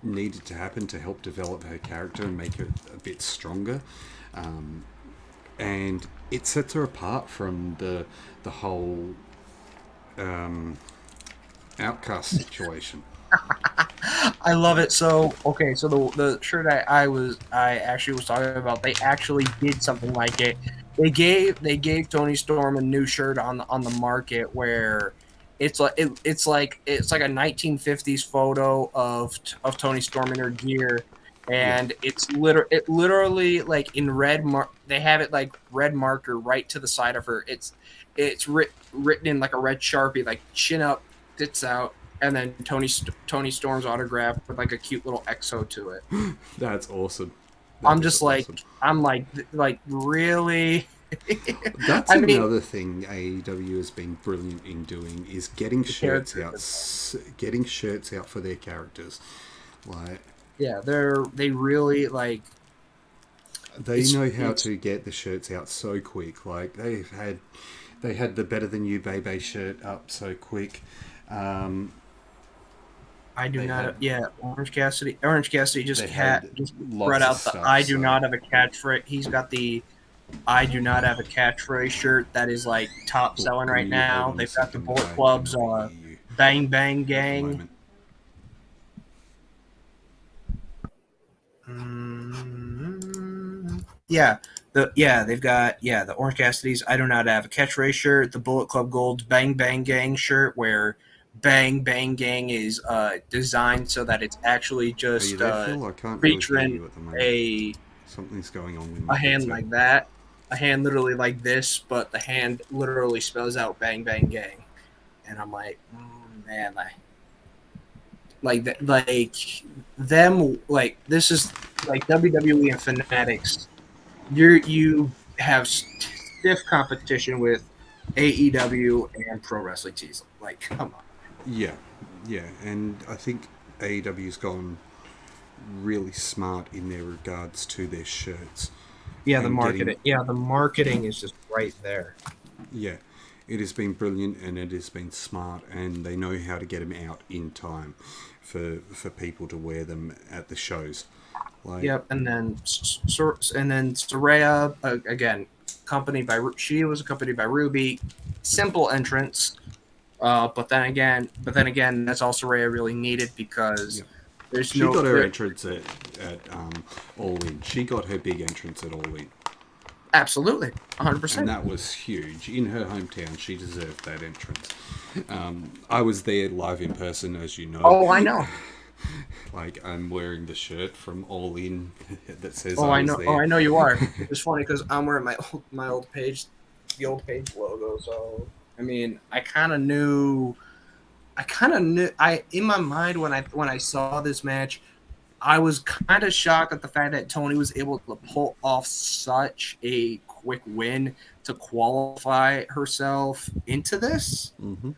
needed to happen to help develop her character and make her a bit stronger. And it sets her apart from the whole outcast situation. I love it. So okay, so the shirt I actually was talking about, they actually did something like it. They gave Toni Storm a new shirt on the market where it's like a 1950s photo of Toni Storm in her gear, and it's literally like in red. They have it like red marker right to the side of her. It's written in like a red Sharpie, like chin up, tits out, and then Toni Storm's autograph with like a cute little XO to it. That's awesome. I'm like really. That's another thing AEW has been brilliant in doing is getting shirts out for their characters. Like, yeah, they really like. They know how to get the shirts out so quick. Like they had the Better Than You Bebe shirt up so quick. I do not. Orange Cassidy just brought out the stuff, I do not have a catchphrase. He's got the I do not have a catchphrase shirt that is like top selling right now. They've got the Bullet Club's Bang Bang Gang. They've got the Orange Cassidy's I do not have a catchphrase shirt, the Bullet Club Gold's Bang Bang Gang shirt where Bang Bang Gang is designed so that it's actually just featuring something's going on with a hand like that, a hand literally like this, but the hand literally spells out Bang Bang Gang, and I'm like, man, this is like WWE and Fanatics. You have stiff competition with AEW and Pro Wrestling Tees. Like, come on. Yeah, and I think AEW's gone really smart in their regards to their shirts. Yeah, the marketing. The marketing is just right there. Yeah, it has been brilliant and it has been smart, and they know how to get them out in time for people to wear them at the shows. And then Saraya again, she was accompanied by Ruby. Simple entrance. But then again, that's all Saraya really needed because she got her entrance at All In. She got her big entrance at All In. Absolutely, 100%. And that was huge. In her hometown, she deserved that entrance. I was there live in person, as you know. Oh, I know. Like, I'm wearing the shirt from All In that says I know. There. Oh, I know you are. It's funny because I'm wearing my old page, the old page logo. So I mean, I kind of knew I in my mind when I saw this match, I was kind of shocked at the fact that Tony was able to pull off such a quick win to qualify herself into this. Hmm.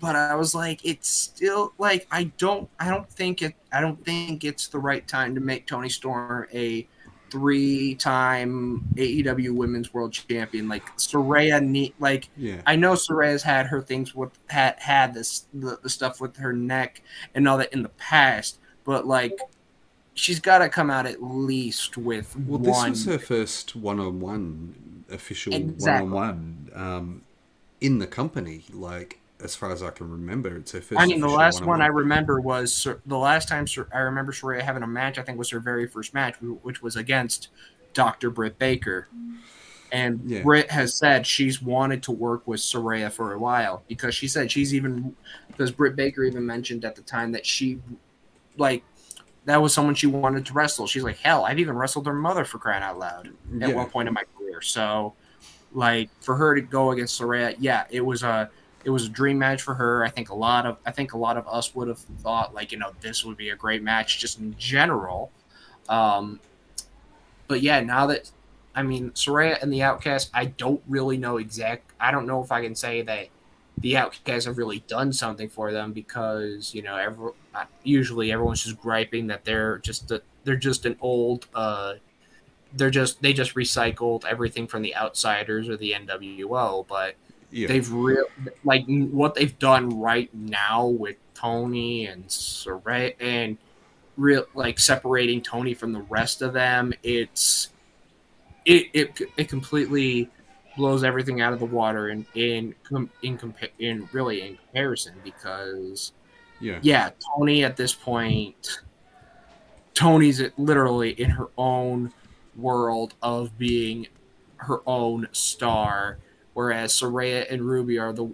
But I was like, it's still like I don't think it's the right time to make Tony Storm a three-time AEW Women's World Champion. Like Yeah. I know Soraya's had her things with had the stuff with her neck and all that in the past, but like she's got to come out at least with Well, this was one her first one-on-one official exactly. one-on-one in the company. Like, as far as I can remember, it's her I first mean, the official last one I one-on-one. remember was the last time I remember Soraya having a match. I think was her very first match, which was against Dr. Britt Baker. And Yeah. Britt has said she's wanted to work with Soraya for a while because she said because Britt Baker even mentioned at the time that like that was someone she wanted to wrestle. She's like, hell, I've even wrestled her mother for crying out loud at Yeah. one point in my career. So like for her to go against Soraya, yeah, it was a dream match for her. I think a lot of us would have thought like, this would be a great match just in general. Um, but yeah, now that I mean Soraya and the Outcast, I don't know if I can say that the Outcasts have really done something for them because usually everyone's just griping that they're just an old they just recycled everything from the Outsiders or the NWO, but Yeah. they've real like what they've done right now with Tony and Soraya and real like separating Tony from the rest of them. It completely blows everything out of the water in comparison because Yeah. yeah, Tony at this point Tony's literally in her own world of being her own star, whereas Soraya and Ruby are the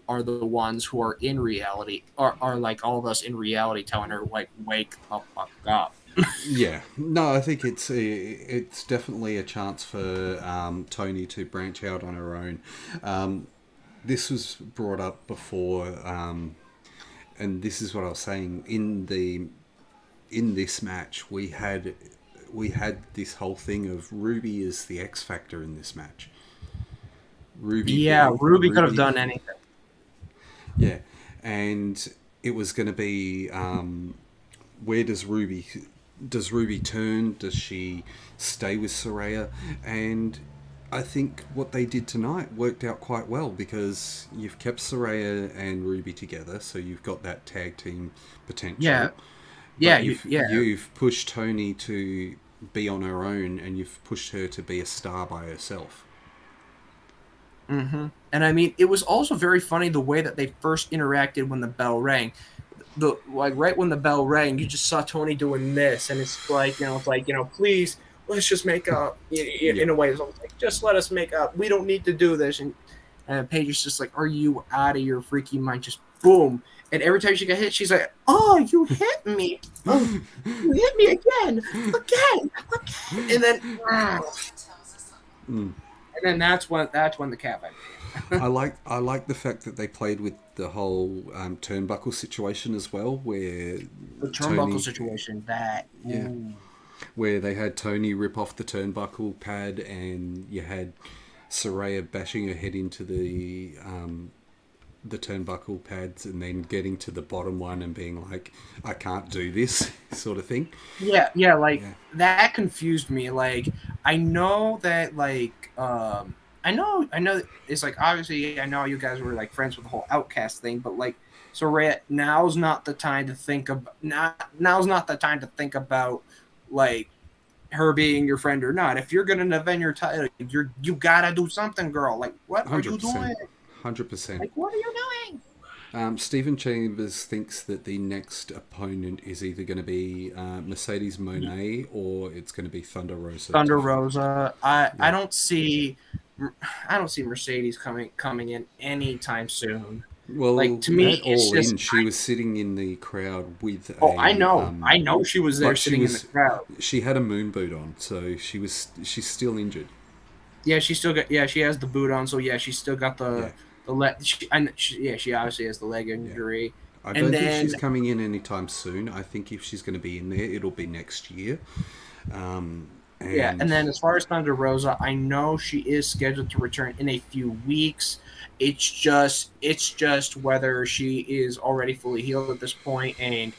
ones who are in reality, are like all of us in reality, telling her like wake the fuck up. Yeah, no, I think it's definitely a chance for Tony to branch out on her own. This was brought up before, and this is what I was saying in this match. We had this whole thing of Ruby as the X factor in this match. Yeah, Ruby could have Ruby, done anything. yeah, and it was going to be where does Ruby turn? Does she stay with Soraya? And I think what they did tonight worked out quite well because you've kept Soraya and Ruby together, so you've got that tag team Yeah, potential. yeah, But you've yeah. you've pushed Tony to be on her own, and you've pushed her to be a star by herself. And I mean, it was also very funny the way that they first interacted when the bell rang. The like right when the bell rang, you just saw Tony doing this, and it's like please let's just make up. Yeah, In a way, it's almost like just let us make up. We don't need to do this. And Paige is just like, are you out of your freaking mind? Just boom. And every time she got hit, she's like, oh, you hit me. Oh, you hit me again. And then, mm. that's when the cat went. I like the fact that they played with the whole turnbuckle situation as well, where The turnbuckle Tony, situation that yeah, where they had Tony rip off the turnbuckle pad, and you had Saraya bashing her head into the turnbuckle pads, and then getting to the bottom one and being like, "I can't do this," sort of thing. yeah, like Yeah, that confused me. Like I know that I know it's like obviously I know you guys were like friends with the whole outcast thing, but like so Ray, now's not the time to think about like her being your friend or not. If you're gonna defend your title, you gotta do something, girl. Like what are you 100%, doing? 100%. Like what are you doing? Stephen Chambers thinks that the next opponent is either going to be Mercedes Monet or it's going to be Thunder Rosa. Thunder Rosa. I Yeah. don't see Mercedes coming in anytime soon. Like Well, to me, at it's All just In, she was sitting in the crowd with oh a I know she was there but she sitting in the was crowd. she had a moon boot on, so she's still injured. Yeah, she has the boot on, so yeah, she's still got Yeah. She obviously has the leg Yeah. injury, I and don't think then she's coming in anytime soon. I think if she's going to be in there, it'll be next year. Um, yeah, and and then as far as Thunder Rosa, I know she is scheduled to return in a few weeks. It's just whether she is already fully healed at this point, and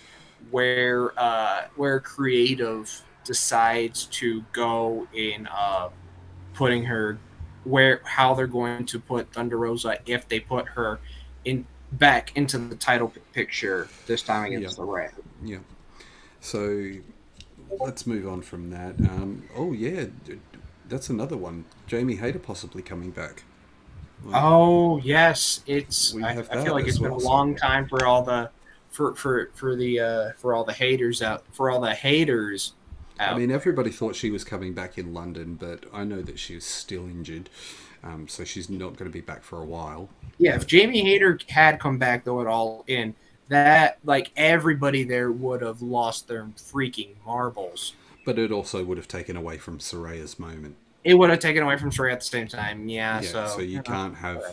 where creative decides to go in putting her where how they're going to put Thunder Rosa if they put her in back into the title picture this time yeah, against the Red. yeah. So let's move on from that. Oh yeah, that's another one. Jamie Hayter possibly coming back. Like, Oh yes, it's. we have I feel that like it's as been a well. So long time for all the for all the haters out for all the haters I out mean, there. everybody thought she was coming back in London, but I know that she is still injured, so she's not going to be back for a while. Yeah, if But Jamie Hayter had come back though at all in that, like everybody there would have lost their freaking marbles. it also would have taken away from Soraya's moment. It would have taken away from Sherry at the same time. Yeah, Yeah, so so you can't have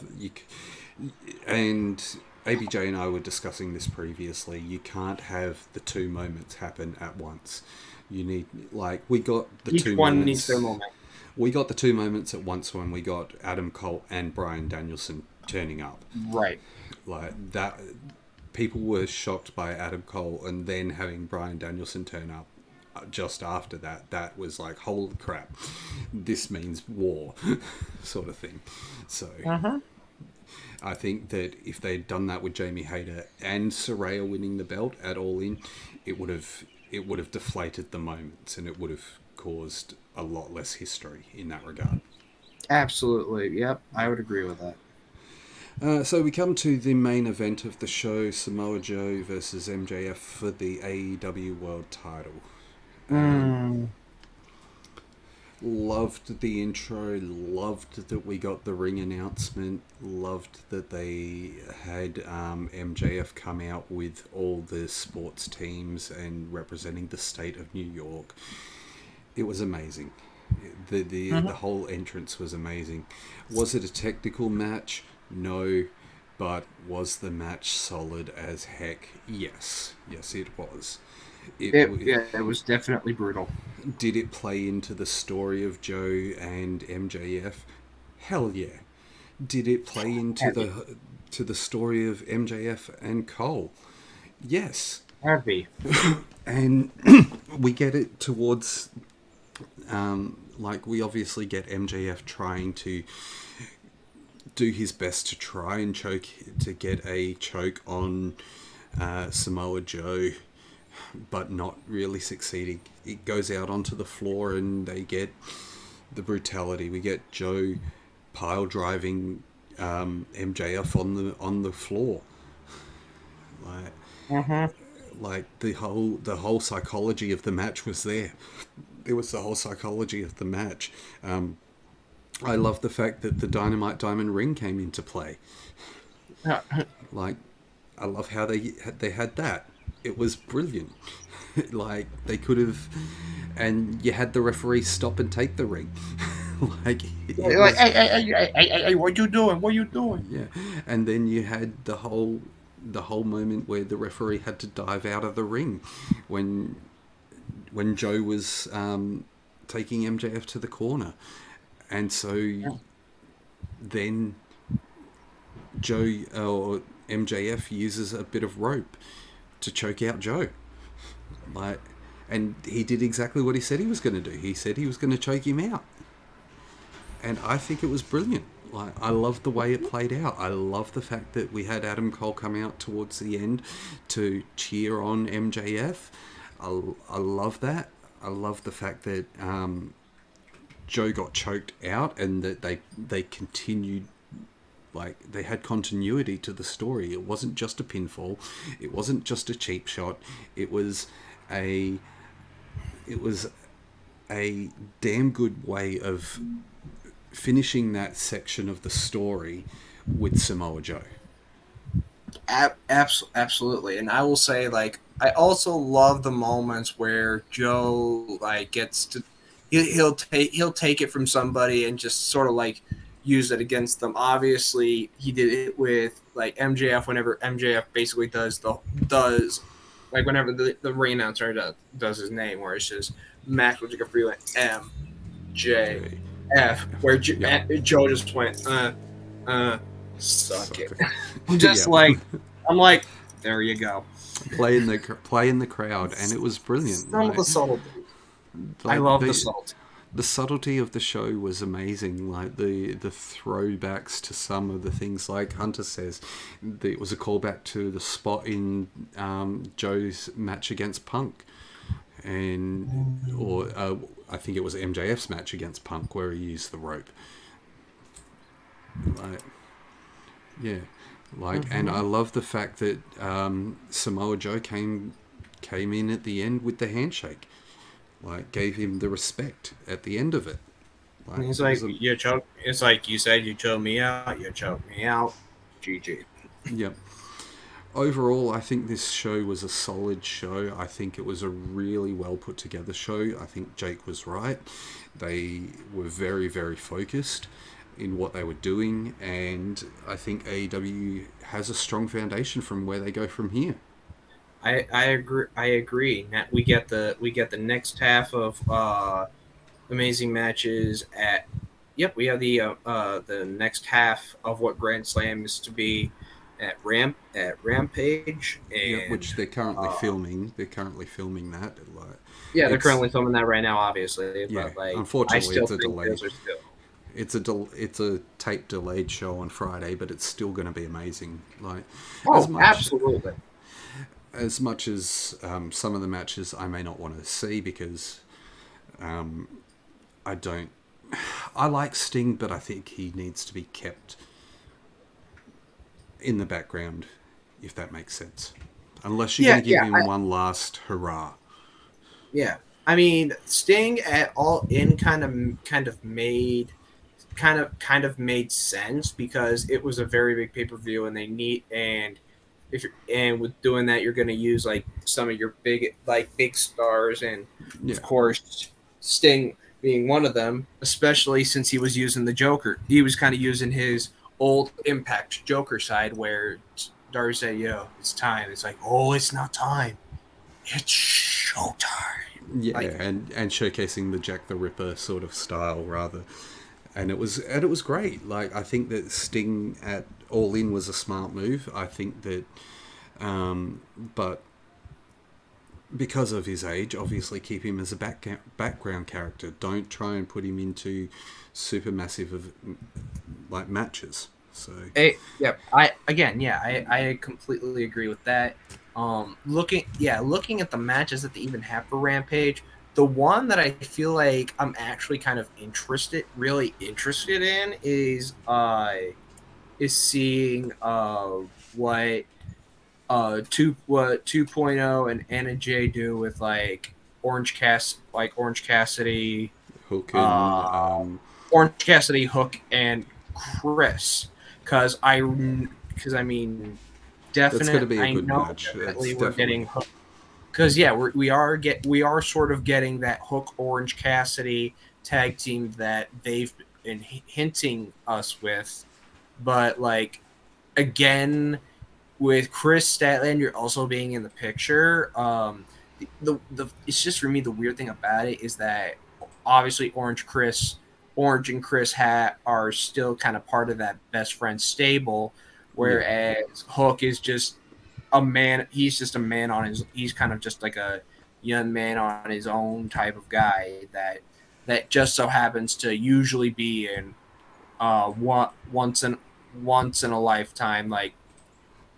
and ABJ and I were discussing this previously. You can't have the two moments happen at once. You need like we got the each two one needs their moments. moment. We got the two moments at once when we got Adam Cole and Brian Danielson turning up. Right. Like that, people were shocked by Adam Cole, and then having Brian Danielson turn up just after that. That was like, holy crap, this means war, sort of thing. So. Uh-huh. I think that if they'd done that with Jamie Hayter and Saraya winning the belt at All In, it would have deflated the moments and it would have caused a lot less history in that regard. Absolutely. Yep. I would agree with that. So we come to the main event of the show: Samoa Joe versus MJF for the AEW World Title. Mm. Loved the intro, loved that we got the ring announcement, loved that they had MJF come out with all the sports teams and representing the state of New York. It was amazing. The whole entrance was amazing. Was it a technical match? No. But was the match solid as heck? Yes. Yes, it was. It was definitely brutal. Did it play into the story of Joe and MJF? Hell yeah. Did it play into the story of MJF and Cole? Yes. Heavy. And we get it towards like we obviously get MJF trying to do his best to try and get a choke on Samoa Joe, but not really succeeding. It goes out onto the floor and they get the brutality. We get Joe pile driving MJF on the floor. Like the whole psychology of the match was there. It was the whole psychology of the match. I love the fact that the Dynamite Diamond Ring came into play. Like, I love how they had that. It was brilliant. Like, they could have, and you had the referee stop and take the ring. Like, hey, what you doing? What you doing? yeah, and then you had the whole moment where the referee had to dive out of the ring when Joe was taking MJF to the corner, and so then Joe or MJF uses a bit of rope to choke out Joe, like, and he did exactly what he said he was going to do. He said he was going to choke him out, and I think it was brilliant. Like, I love the way it played out. I love the fact that we had Adam Cole come out towards the end to cheer on MJF. I love that. I love the fact that Joe got choked out and that they continued, like, they had continuity to the story. It wasn't just a pinfall. It wasn't just a cheap shot. It was a damn good way of finishing that section of the story with Samoa Joe. Absolutely, and I will say, like, I also love the moments where Joe like gets to he'll take it from somebody and just sort of like use it against them. Obviously, he did it with like MJF whenever MJF basically does like whenever the ring announcer does his name, where it's just Max with like a freelance MJF, where Joe just went suck it. I'm just like I'm like there you go. Play in the crowd, and it was brilliant. Some of the subtlety. I love the subtlety. The subtlety of the show was amazing. Like the throwbacks to some of the things, like Hunter says, it was a callback to the spot in Joe's match against Punk, or I think it was MJF's match against Punk where he used the rope. Like, yeah, like, and I love the fact that Samoa Joe came in at the end with the handshake. Like, gave him the respect at the end of it. Like, he's like, you choke. It's like you said, you choked me out. You choked me out. GG. Yep. Overall, I think this show was a solid show. I think it was a really well put together show. I think Jake was right. They were very, very focused in what they were doing, and I think AEW has a strong foundation from where they go from here. I agree. We get the next half of amazing matches at. Yep, we have the next half of what Grand Slam is to be at Rampage, and, which they're currently filming. They're currently filming that. They're currently filming that right now, obviously. Yeah, but like, unfortunately, it's a delay. It's a tape delayed show on Friday, but it's still going to be amazing. Like, absolutely. As much as some of the matches I may not want to see because I like Sting, but I think he needs to be kept in the background, if that makes sense. Unless you're going to give him one last hurrah. Yeah, I mean, Sting at All In kind of made sense because it was a very big pay-per-view, and and with doing that, you're going to use like some of your big stars, and of course Sting being one of them, especially since he was using the Joker. He was kind of using his old Impact Joker side, where Darby said, "Yo, it's time." It's like, "Oh, it's not time. It's showtime." Yeah, and showcasing the Jack the Ripper sort of style rather. And it was great. Like, I think that Sting at All In was a smart move. I think that, but because of his age, obviously keep him as a background character. Don't try and put him into super massive like matches. So I completely agree with that. Looking at the matches that they even have for Rampage. The one that I feel like I'm actually kind of really interested in is seeing what 2.0 and Anna Jay do with like Orange Cassidy, Hook and Orange Cassidy, Hook, and Chris. Because I mean, definitely, that's going to be a good match. Definitely we're getting Hook. Because we are sort of getting that Hook Orange Cassidy tag team that they've been hinting us with, but like again with Chris Statlander also being in the picture, it's just for me the weird thing about it is that obviously Orange and Chris are still kind of part of that best friend stable, whereas Hook is just a man. He's just a man he's kind of just like a young man on his own type of guy that just so happens to usually be in once in a lifetime like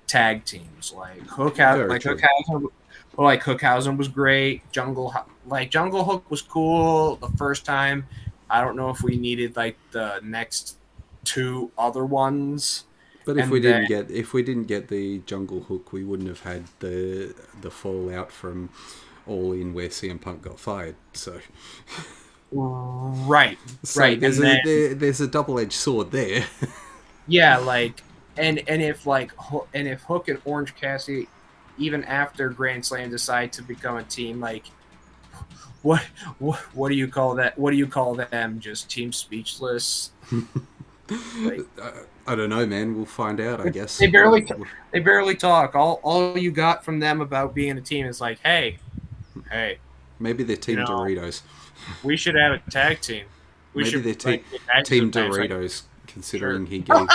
tag teams like Hookhausen was great. Jungle Hook was cool the first time. I don't know if we needed like the next two other ones. But if we didn't get the Jungle Hook, we wouldn't have had the fallout from All In where CM Punk got fired. So right. There's a double-edged sword there. Yeah, like and if Hook and Orange Cassidy, even after Grand Slam, decide to become a team, like what do you call that? What do you call them? Just team speechless. Like, I don't know, man. We'll find out, I guess. they barely talk. All you got from them about being a team is like, hey, Maybe they're you Team know, Doritos. we should have a tag team. We Maybe should they're like get back to Team the match, like, Doritos, sure. considering he gave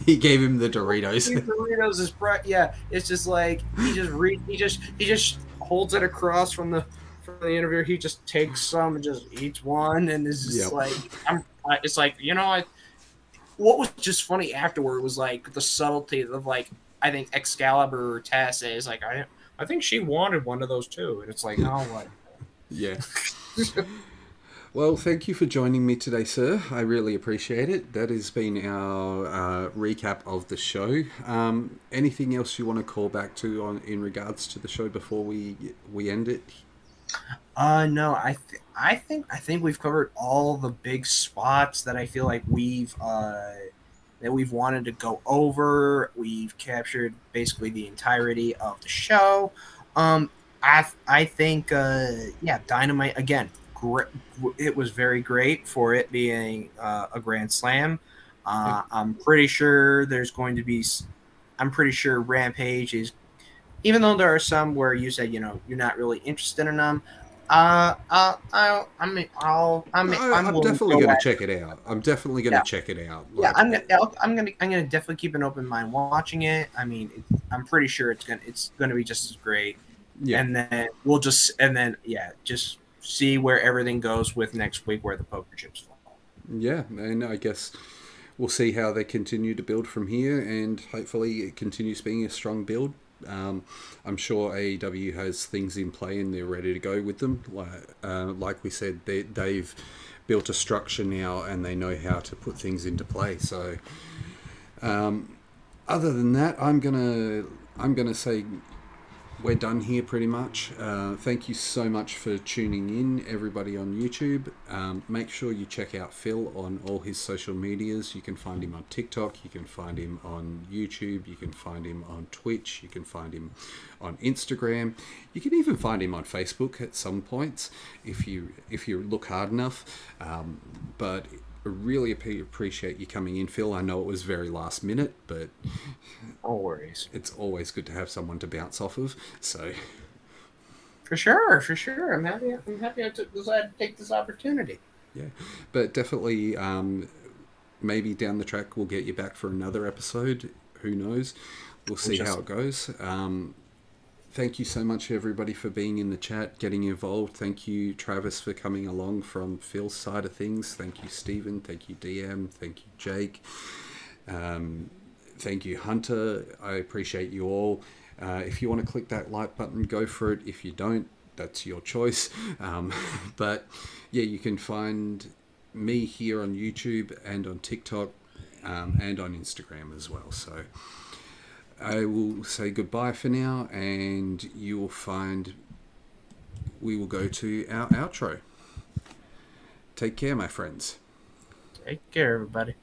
he gave him the Doritos. Team Doritos is yeah. It's just like he just holds it across from the interviewer. He just takes some and just eats one, and is just Yep. like it's like what was just funny afterward was like the subtlety of like I think Excalibur or Taz is like I think she wanted one of those too, and it's like oh what. Yeah. Well, thank you for joining me today, sir. I really appreciate it. That has been our recap of the show. Anything else you want to call back to in regards to the show before we end it? No, I think we've covered all the big spots that I feel like we've wanted to go over. We've captured basically the entirety of the show. I think yeah, Dynamite again. Great. It was very great for it being a Grand Slam. I'm pretty sure there's going to be. I'm pretty sure Rampage is, even though there are some where you said you're not really interested in them. I'm definitely going to check it out. I'm definitely going to check it out. Yeah, I'm gonna definitely keep an open mind watching it. I mean, I'm pretty sure it's gonna be just as great. Yeah. And then just see where everything goes with next week, where the poker chips fall. Yeah, and I guess we'll see how they continue to build from here, and hopefully it continues being a strong build. I'm sure AEW has things in play and they're ready to go with them. Like we said, they've built a structure now and they know how to put things into play. So, other than that, I'm gonna say we're done here pretty much. Thank you so much for tuning in, everybody on YouTube. Make sure you check out Phil on all his social medias. You can find him on TikTok, you can find him on YouTube, you can find him on Twitch, you can find him on Instagram. You can even find him on Facebook at some points if you look hard enough. But I really appreciate you coming in, Phil. I know it was very last minute, but no worries. It's always good to have someone to bounce off of. So, for sure, I'm happy. I decided to take this opportunity. Yeah, but definitely, maybe down the track we'll get you back for another episode. Who knows? We'll see how it goes. Thank you so much, everybody, for being in the chat, getting involved. Thank you, Travis, for coming along from Phil's side of things. Thank you, Stephen. Thank you, DM. Thank you, Jake. Thank you, Hunter. I appreciate you all. If you want to click that like button, go for it. If you don't, that's your choice. But yeah, you can find me here on YouTube and on TikTok and on Instagram as well. So I will say goodbye for now, and you will find we will go to our outro. Take care, my friends. Take care, everybody.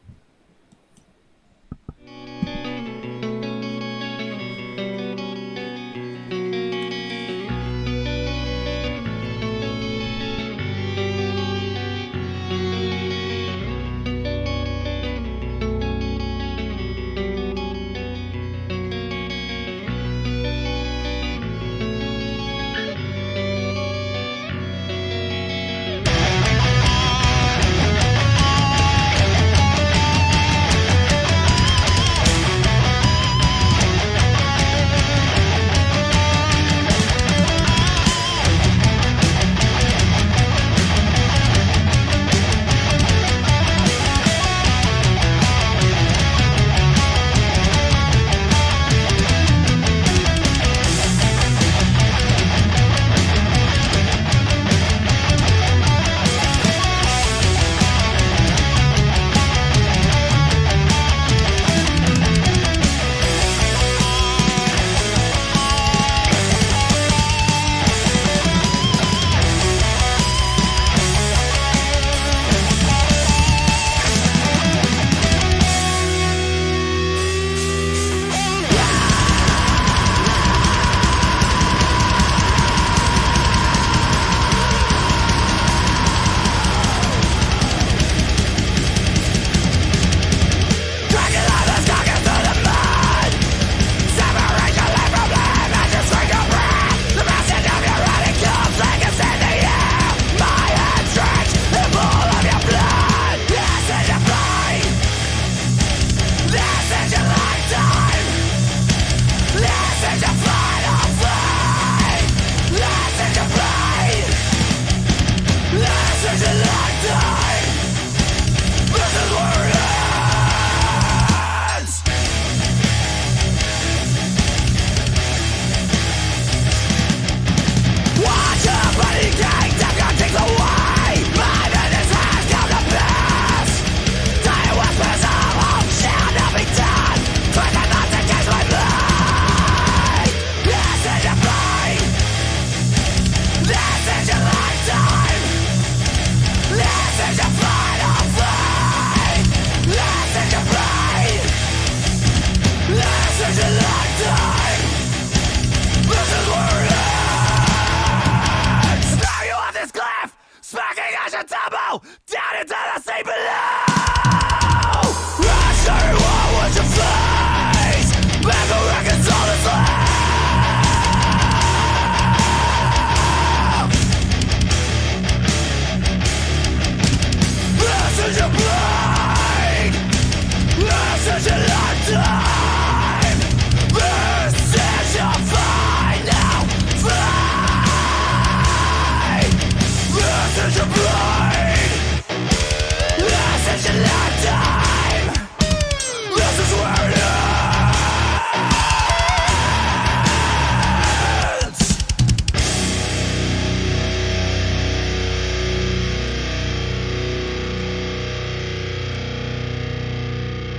tumble down into the sea below. I say, what was your